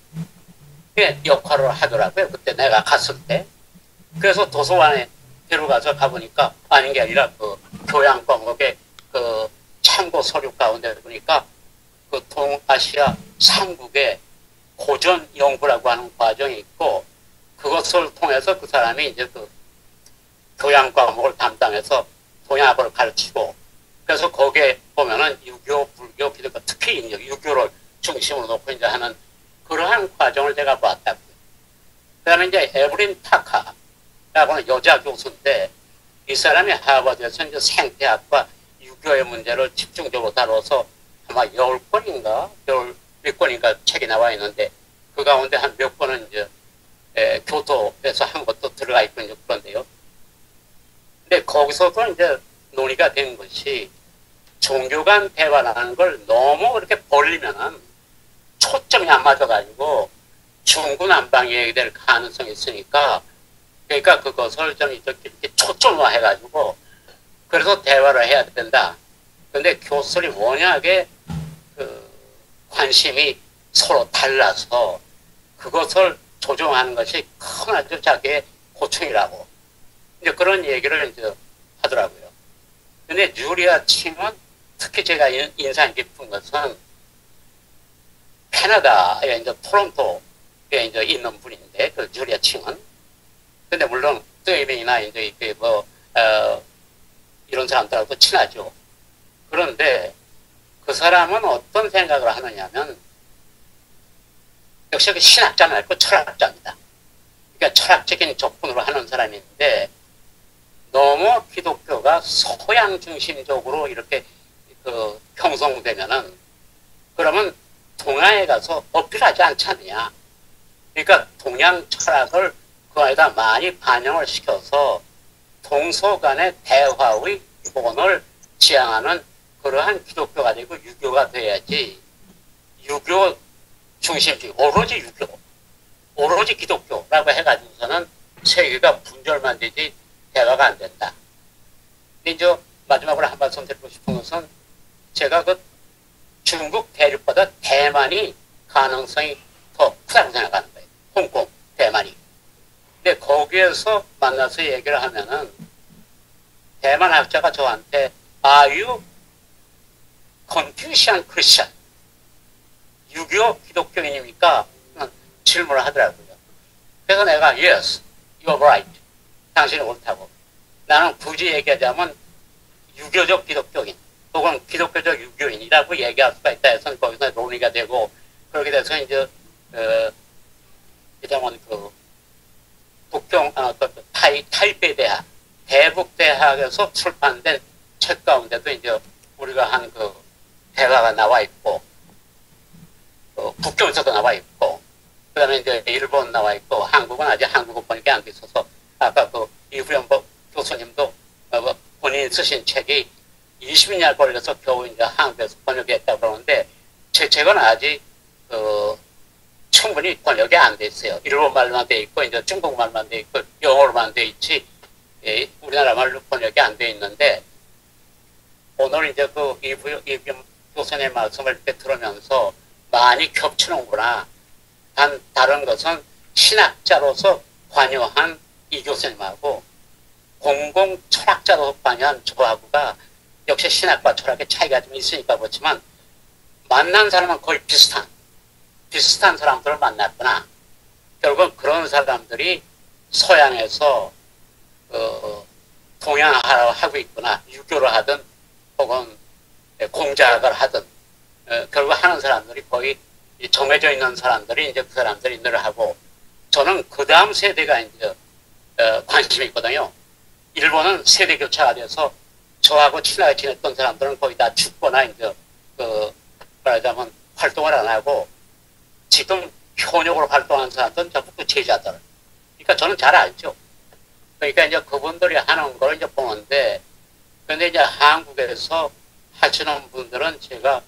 역할을 하더라고요. 그때 내가 갔을 때. 그래서 도서관에 데려가서 가보니까 아닌 게 아니라 그 교양 과목의 그 참고 서류 가운데 보니까 그 동아시아 3국의 고전 연구라고 하는 과정이 있고 그것을 통해서 그 사람이 이제 그 교양 과목을 담당해서 동양학을 가르치고 그래서 거기에 보면은 유교, 불교, 기독교 특히 이제 유교를 중심으로 놓고 이제 하는 그러한 과정을 제가 봤다고요. 그 다음에 이제 에브린 타카라고 하는 여자 교수인데 이 사람이 하버드에서 이제 생태학과 유교의 문제를 집중적으로 다뤄서 아마 10권인가, 몇 권인가 책이 나와 있는데 그 가운데 한 몇 권은 이제 교토에서 한 것도 들어가 있고 이제 그런데요. 근데 거기서도 이제 논의가 된 것이 종교 간 대화라는 걸 너무 그렇게 벌리면은 초점이 안 맞아가지고 중구난방이 될 가능성이 있으니까 그러니까 그것을 좀 이렇게 초점화 해가지고 그래서 대화를 해야 된다. 근데 교수들이 워낙에 그 관심이 서로 달라서 그것을 조정하는 것이 큰 아주 자기의 고충이라고 이제 그런 얘기를 이제 하더라고요. 근데 주리아 칭은 특히 제가 인상 깊은 것은 캐나다에 이제 토론토에 이제 있는 분인데 그 주리아 칭은 근데 물론 드웨이밍이나 이제 이런 사람들하고도 친하죠. 그런데 그 사람은 어떤 생각을 하느냐면 역시 그 신학자 말고 철학자입니다. 그러니까 철학적인 접근으로 하는 사람인데 너무 기독교가 소양 중심적으로 이렇게 그 형성되면은 그러면 동양에 가서 어필하지 않잖냐. 그러니까 동양 철학을 그 안에다 많이 반영을 시켜서 동서 간의 대화의 기본을 지향하는 그러한 기독교가 되고 유교가 돼야지 유교 중심주의, 오로지 유교, 오로지 기독교라고 해가지고서는 세계가 분절만 되지 대화가 안 된다. 근데 이제 마지막으로 한 말씀 드리고 싶은 것은 제가 그 중국 대륙보다 대만이 가능성이 더 크다고 생각하는 거예요. 홍콩, 대만이. 근데 거기에서 만나서 얘기를 하면은 대만 학자가 저한테 Are you Confucian Christian? 유교 기독교인입니까? 질문을 하더라고요. 그래서 내가 Yes, you're right. 당신이 옳다고. 나는 굳이 얘기하자면 유교적 기독교인 혹은 기독교적 유교인이라고 얘기할 수가 있다 해서 거기서 논의가 되고 그렇게 돼서 이제 이제는 그 북경 타이베이 대학 대북 대학에서 출판된 책 가운데도 이제 우리가 한 그 대화가 나와 있고 북경에서도 나와 있고 그다음에 이제 일본 나와 있고 한국은 아직 한국어 번역이 안 돼 있어서 아까 그 이후영 교수님도 본인이 쓰신 책이 20년 걸려서 겨우 이제 한국에서 번역했다고 그러는데 제 책은 아직 충분히 번역이 안 돼 있어요. 일본 말만 돼 있고 이제 중국 말만 돼 있고 영어로만 돼 있지 우리나라 말로 번역이 안 돼 있는데 오늘 이제 그 이후영 교수님 말씀을 이렇게 들으면서 많이 겹치는구나. 다른 것은 신학자로서 관여한 이 교수님하고 공공 철학자로서 관여한 저하고가 역시 신학과 철학의 차이가 좀 있으니까 그렇지만 만난 사람은 거의 비슷한 사람들을 만났구나. 결국 그런 사람들이 서양에서 동양화를 하고 있구나. 유교를 하든 혹은 공작을 하든 결국 하는 사람들이 거의 정해져 있는 사람들이 이제 그 사람들이 일을 하고 저는 그 다음 세대가 이제 관심이 있거든요. 일본은 세대 교체가 돼서 저하고 친하게 지냈던 사람들은 거의 다 죽거나 이제 말하자면 활동을 안 하고 지금 현역으로 활동하는 사람들은 전부 그 제자들. 그러니까 저는 잘 알죠. 그러니까 이제 그분들이 하는 걸 이제 보는데 근데 이제 한국에서 하시는 분들은 제가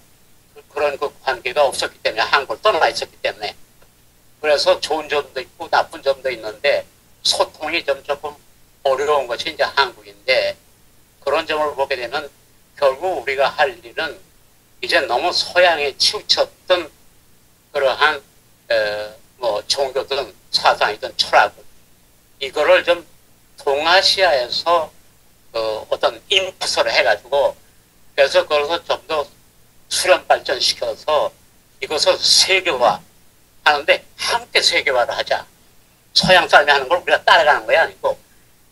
그런 그 관계가 없었기 때문에 한국을 떠나 있었기 때문에 그래서 좋은 점도 있고 나쁜 점도 있는데 소통이 좀 조금 어려운 것이 이제 한국인데 그런 점을 보게 되면 결국 우리가 할 일은 이제 너무 서양에 치우쳤던 그러한 뭐 종교든 사상이든 철학을 이거를 좀 동아시아에서 어떤 인프서를 해가지고 그래서 그것을 좀 더 수련 발전시켜서 이것을 세계화 하는데 함께 세계화를 하자. 서양 사람이 하는 걸 우리가 따라가는 거야 아니고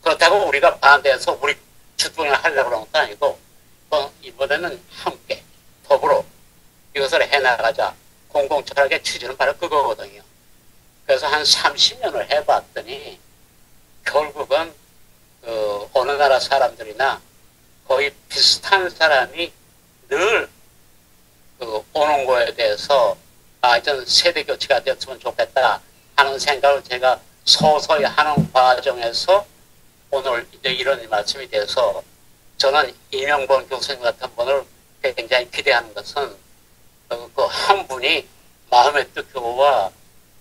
그렇다고 우리가 반대해서 우리 주둥이를 하려고 그러는 것도 아니고 이번에는 함께 더불어 이것을 해나가자. 공공철학의 취지는 바로 그거거든요. 그래서 한 30년을 해봤더니 결국은 어느 나라 사람들이나 거의 비슷한 사람이 늘 오는 거에 대해서 이전 세대 교체가 되었으면 좋겠다 하는 생각을 제가 서서히 하는 과정에서 오늘 이제 이런 말씀이 돼서 저는 이명범 교수님 같은 분을 굉장히 기대하는 것은 그 한 분이 마음의 뜻교와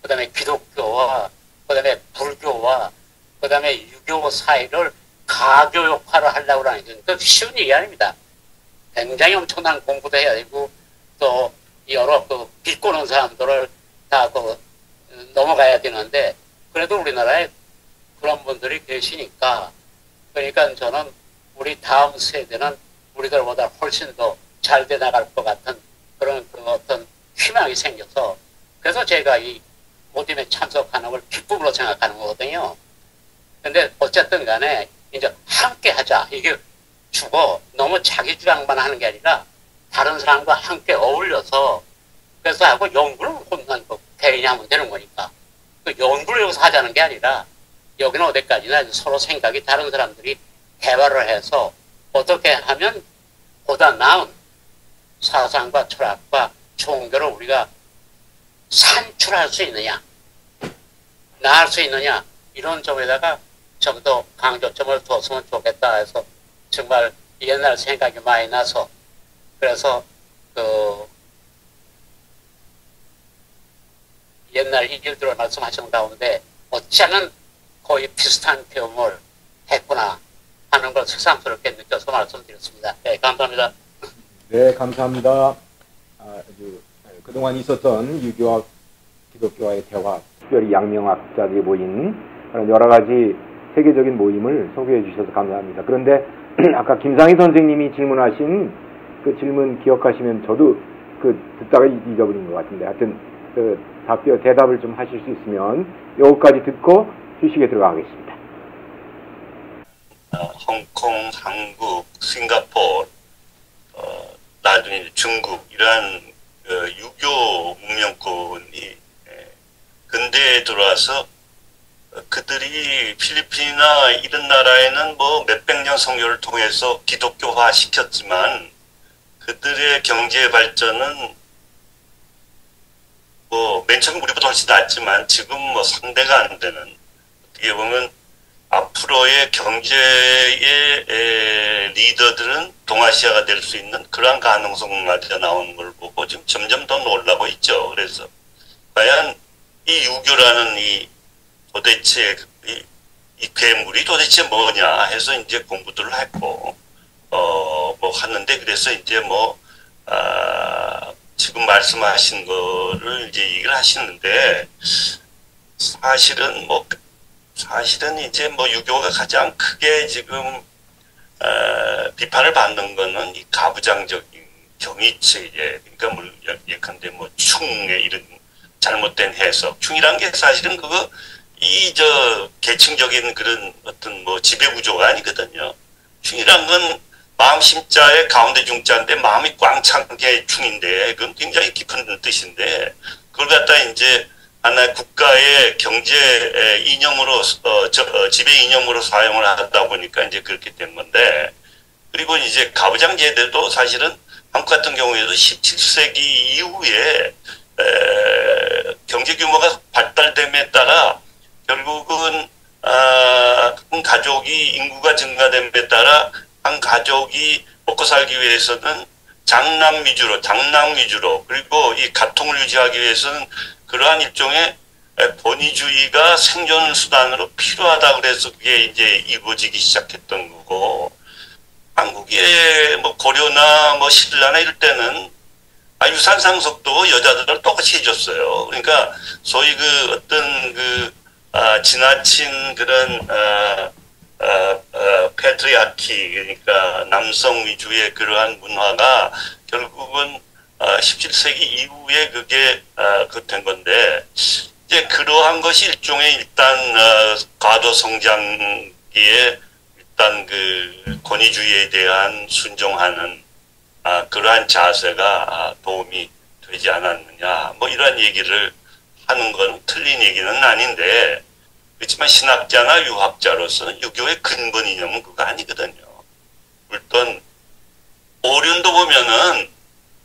그 다음에 기독교와 그 다음에 불교와 그 다음에 유교 사이를 가교역화를 하려고 하는 게 쉬운 얘기 아닙니다. 굉장히 엄청난 공부도 해야 되고 또 여러 비꼬는 사람들을 다 넘어가야 되는데 그래도 우리나라에 그런 분들이 계시니까 그러니까 저는 우리 다음 세대는 우리들보다 훨씬 더 잘 돼 나갈 것 같은 그런 어떤 희망이 생겨서 그래서 제가 이 모임에 참석하는 걸 기쁨으로 생각하는 거거든요. 근데 어쨌든 간에 이제 함께 하자. 이게 주고 너무 자기 주장만 하는 게 아니라 다른 사람과 함께 어울려서 그래서 하고 연구를 혼난 개인이 하면 되는 거니까 그 연구를 여기서 하자는 게 아니라 여기는 어디까지나 서로 생각이 다른 사람들이 대화를 해서 어떻게 하면 보다 나은 사상과 철학과 종교를 우리가 산출할 수 있느냐 나을 수 있느냐 이런 점에다가 좀 더 강조점을 뒀으면 좋겠다 해서 정말 옛날 생각이 많이 나서 그래서 옛날 일들을 말씀하시는 가운데 어찌하면 거의 비슷한 경험을 했구나 하는 걸 새삼스럽게 느껴서 말씀드렸습니다. 네, 감사합니다. 네, 감사합니다. 그동안 있었던 유교와 기독교와의 대화, 특별히 양명학자들이 모인 그런 여러 가지 세계적인 모임을 소개해 주셔서 감사합니다. 그런데 아까 김상희 선생님이 질문하신 그 질문 기억하시면 저도 듣다가 잊어버린 것 같은데 하여튼 대답을 좀 하실 수 있으면 여기까지 듣고 휴식에 들어가겠습니다. 홍콩, 한국, 싱가포르, 나중에 중국 이러한 유교 문명권이 근대에 들어와서 그들이 필리핀이나 이런 나라에는 뭐 몇백 년 성교를 통해서 기독교화 시켰지만 그들의 경제 발전은 뭐 맨 처음 우리보다 훨씬 낫지만 지금 뭐 상대가 안 되는, 어떻게 보면 앞으로의 경제의 리더들은 동아시아가 될 수 있는 그러한 가능성마저 나오는 걸 보고 지금 점점 더 놀라고 있죠. 그래서 과연 이 유교라는 이 도대체 이 괴물이 도대체 뭐냐 해서 이제 공부들을 했고 뭐 하는데, 그래서 이제 뭐 지금 말씀하신 거를 이제 얘기를 하시는데, 사실은 이제 뭐 유교가 가장 크게 지금 비판을 받는 거는 이 가부장적인 경위체제, 그러니까 뭐 예컨대 뭐 충의 이런 잘못된 해석, 충이란 게 사실은 그거 계층적인 그런 어떤 뭐 지배 구조가 아니거든요. 충이란 건 마음 심자의 가운데 중자인데 마음이 꽝 찬 게 충인데, 그건 굉장히 깊은 뜻인데, 그걸 갖다 이제 하나의 국가의 경제 이념으로 지배 이념으로 사용을 하다 보니까 이제 그렇게 된 건데, 그리고 이제 가부장 제도도 사실은 한국 같은 경우에도 17세기 이후에 경제 규모가 발달됨에 따라 결국은 한 가족이 인구가 증가됨에 따라 한 가족이 먹고 살기 위해서는 장남 위주로 그리고 이 가통을 유지하기 위해서는 그러한 일종의 권위주의가 생존 수단으로 필요하다, 그래서 그게 이제 이루어지기 시작했던 거고, 한국의 뭐 고려나 뭐 신라나 이럴 때는 유산 상속도 여자들을 똑같이 해줬어요. 그러니까 소위 그 어떤 지나친 그런 패트리아키, 그러니까 남성 위주의 그러한 문화가 결국은 17세기 이후에 그게 된 건데, 이제 그러한 것이 일종의 일단 과도 성장기에 일단 그 권위주의에 대한 순종하는 그러한 자세가 도움이 되지 않았느냐, 뭐 이러한 얘기를 하는 건 틀린 얘기는 아닌데, 그렇지만 신학자나 유학자로서는 유교의 근본 이념은 그거 아니거든요. 물론 오륜도 보면은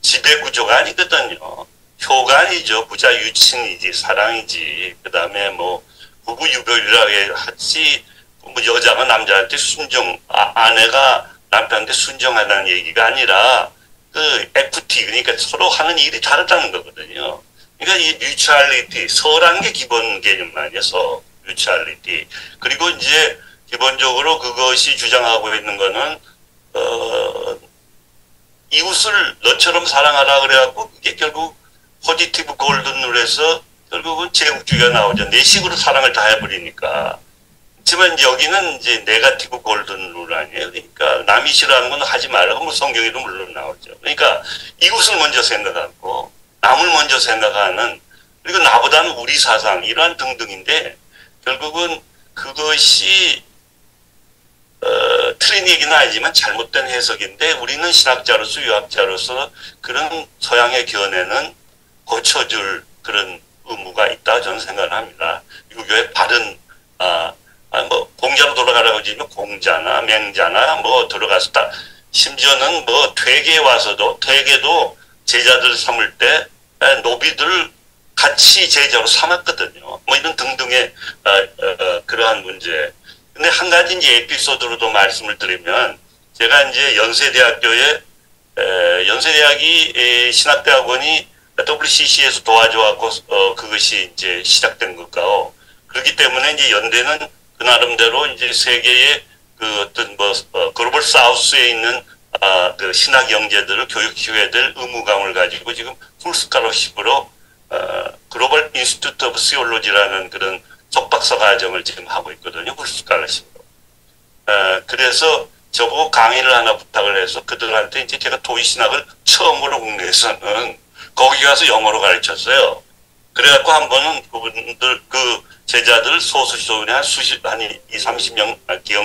지배구조가 아니거든요. 효가 아니죠. 부자 유친이지, 사랑이지. 그 다음에 뭐 부부 유별이라 하지, 뭐 여자가 남자한테 순종, 아내가 남편한테 순종하는 얘기가 아니라 그 FT, 그러니까 서로 하는 일이 다르다는 거거든요. 그러니까 이 뮤추얼리티, 서라는 게 기본 개념 아니어서 뮤추얼리티. 그리고 이제 기본적으로 그것이 주장하고 있는 거는 이웃을 너처럼 사랑하라 그래갖고 그게 결국 포지티브 골든 룰에서 결국은 제국주의가 나오죠. 내 식으로 사랑을 다 해버리니까. 하지만 여기는 이제 네가티브 골든 룰 아니에요. 그러니까 남이 싫어하는 건 하지 말라고, 뭐 성경에도 물론 나오죠. 그러니까 이웃을 먼저 생각하고 남을 먼저 생각하는, 그리고 나보다는 우리 사상 이러한 등등인데, 결국은 그것이 틀린 얘기는 아니지만 잘못된 해석인데, 우리는 신학자로서 유학자로서 그런 서양의 견해는 고쳐줄 그런 의무가 있다 저는 생각을 합니다. 유교의 바른 뭐 공자로 돌아가라고 하지만 공자나 맹자나 뭐 들어가서 딱, 심지어는 뭐 퇴계에 와서도 퇴계도 제자들 삼을 때 노비들을 같이 제자로 삼았거든요. 뭐 이런 등등의 그러한 문제. 근데 한 가지 이제 에피소드로도 말씀을 드리면, 제가 이제 연세대학이 신학대학원이 WCC에서 도와줘갖고 그것이 이제 시작된 것가요. 그렇기 때문에 이제 연대는 그 나름대로 이제 세계의 그 어떤 뭐 글로벌 사우스에 있는 그 신학 영재들을 교육시켜야 될 의무감을 가지고 지금 풀스칼러십으로 글로벌 인스티튜트 오브 시올로지라는 그런 석박사 과정을 지금 하고 있거든요. 풀스칼러십으로. 그래서 저보고 강의를 하나 부탁을 해서 그들한테 이제 제가 도의신학을 처음으로 국내에서는 거기 가서 영어로 가르쳤어요. 그래갖고 한 번은 그분들, 그 제자들 소수시도에 한 20-30명 기억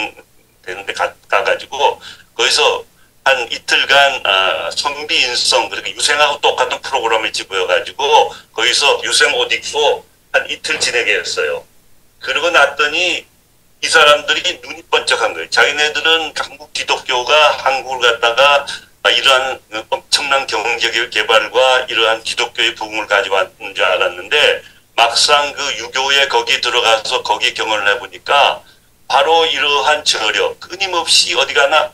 되는데 가가지고 거기서 한 이틀간 선비인성, 그렇게 유생하고 똑같은 프로그램을 집어가지고 거기서 유생 옷 입고 한 이틀 지내게 했어요. 그러고 났더니 이 사람들이 눈이 번쩍한 거예요. 자기네들은 한국 기독교가 한국을 갖다가 이러한 엄청난 경제적 개발과 이러한 기독교의 부흥을 가져왔는 줄 알았는데 막상 그 유교에 거기 들어가서 거기 경험을 해보니까 바로 이러한 저력, 끊임없이 어디 가나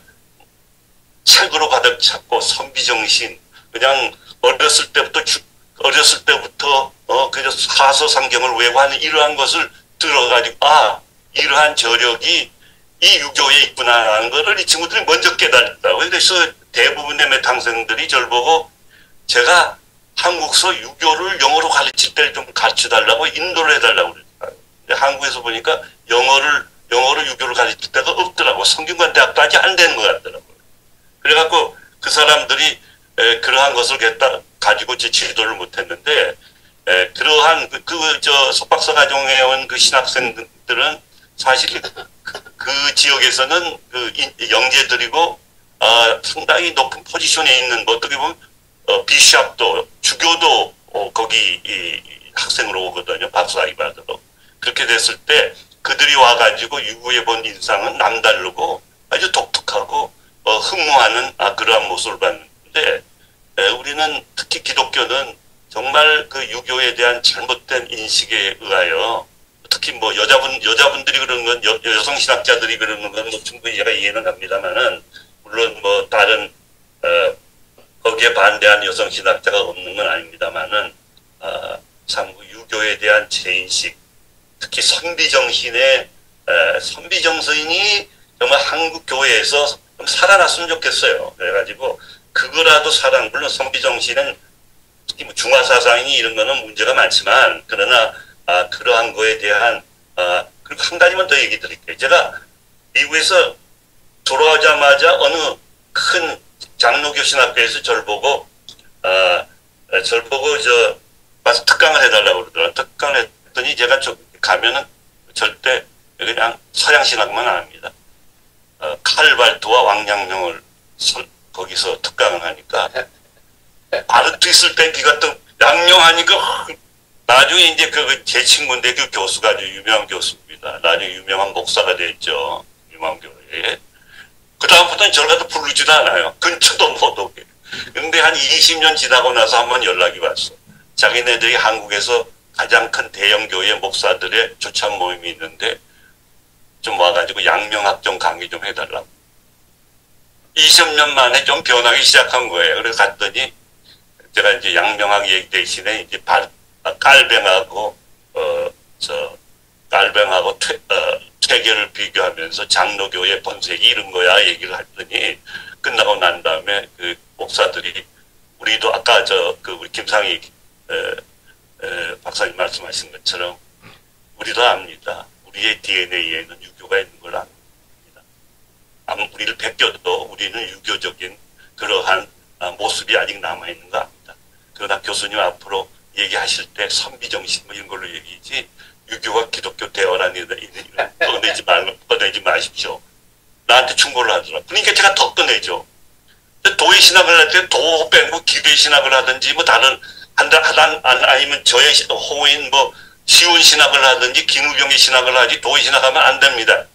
책으로 가득 찼고 선비정신, 그냥 어렸을 때부터 그저 사서상경을 외워하는 이러한 것을 들어가지고 이러한 저력이 이 유교에 있구나라는 것을 이 친구들이 먼저 깨달았다고. 그래서 대부분의 매탕생들이 저를 보고 제가 한국서 유교를 영어로 가르칠 때를 좀 가르쳐달라고 인도를 해달라고 그랬어요. 한국에서 보니까 영어로 유교를 가르칠 때가 없더라고. 성균관 대학도 아직 안 되는 것 같더라고요. 그래갖고 그 사람들이 그러한 것을 가지고 제 지도를 못했는데 그러한 석박사 가정에 온 그 신학생들은 사실 그 지역에서는 그 영재들이고 상당히 높은 포지션에 있는 어떻게 보면 비샵도 주교도 거기 학생으로 오거든요. 박사학위 받으러. 그렇게 됐을 때 그들이 와가지고 유구에 본 인상은 남다르고 아주 독특하고 흠모하는 그러한 모습을 봤는데 우리는 특히 기독교는 정말 그 유교에 대한 잘못된 인식에 의하여 특히 뭐 여자분들이 그러는 건 여성 신학자들이 그러는 건 뭐 충분히 제가 이해는 합니다만은 물론 뭐 다른 거기에 반대한 여성 신학자가 없는 건 아닙니다만은 참 유교에 대한 재인식, 특히 선비정신이 정말 한국 교회에서 좀 살아났으면 좋겠어요. 그래가지고 그거라도 물론 선비정신은 특히 뭐 중화사상이 이런 거는 문제가 많지만 그러나 그러한 거에 대한 그리고 한 가지만 더 얘기 드릴게요. 제가 미국에서 돌아오자마자 어느 큰 장로교 신학교에서 저를 보고 와서 특강을 해달라고 그러더라고요. 특강을 했더니 제가 가면은 절대 그냥 서양 신학만 안 합니다. 칼발트와 왕양명을 거기서 특강을 하니까 아르트 있을 때 귀가 또 양명하니까 나중에 이제 제 친구인데 그 교수가 아주 유명한 교수입니다. 나중에 유명한 목사가 됐죠. 유명한 교회에. 그 다음부터는 저를 갖다 부르지도 않아요. 근처도 못 오게. 근데 한 20년 지나고 나서 한번 연락이 왔어. 자기네들이 한국에서 가장 큰 대형 교회 목사들의 조찬 모임이 있는데 좀 와가지고 양명학 좀 강의 좀 해달라고. 20년 만에 좀 변하기 시작한 거예요. 그래서 갔더니 제가 이제 양명학 얘기 대신에 이제 깔뱅하고 퇴계를 비교하면서 장로교의 본색이 이런 거야 얘기를 했더니 끝나고 난 다음에 그 목사들이 우리도 아까 우리 김상희 박사님 말씀하신 것처럼 우리도 압니다. 우리의 DNA에는 유교가 있는 걸 압니다. 우리를 베껴도 우리는 유교적인 그러한 모습이 아직 남아있는 거 압니다. 그러나 교수님 앞으로 얘기하실 때 선비정신 뭐 이런 걸로 얘기지 유교와 기독교 대화라는 이런 꺼내지 마십시오. 나한테 충고를 하더라. 그러니까 제가 더 꺼내죠. 도의 신학을 할 때 도 빼고 기도의 신학을 하든지 뭐 다른 아니면 저의 호인 뭐 시운 신학을 하든지 김우병의 신학을 하지 도의 신학하면 안 됩니다.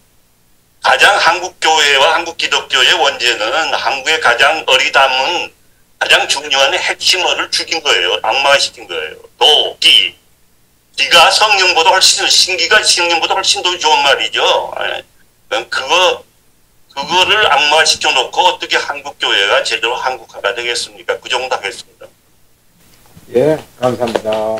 가장 한국 교회와 한국 기독교의 원죄는 한국의 가장 어리담은 가장 중요한 핵심어를 죽인 거예요. 악마화시킨 거예요. 기가 성령보다 훨씬, 신기가 성령보다 훨씬 더 좋은 말이죠. 그거를 악마화시켜놓고 어떻게 한국교회가 제대로 한국화가 되겠습니까? 그 정도 하겠습니다. 예, 감사합니다.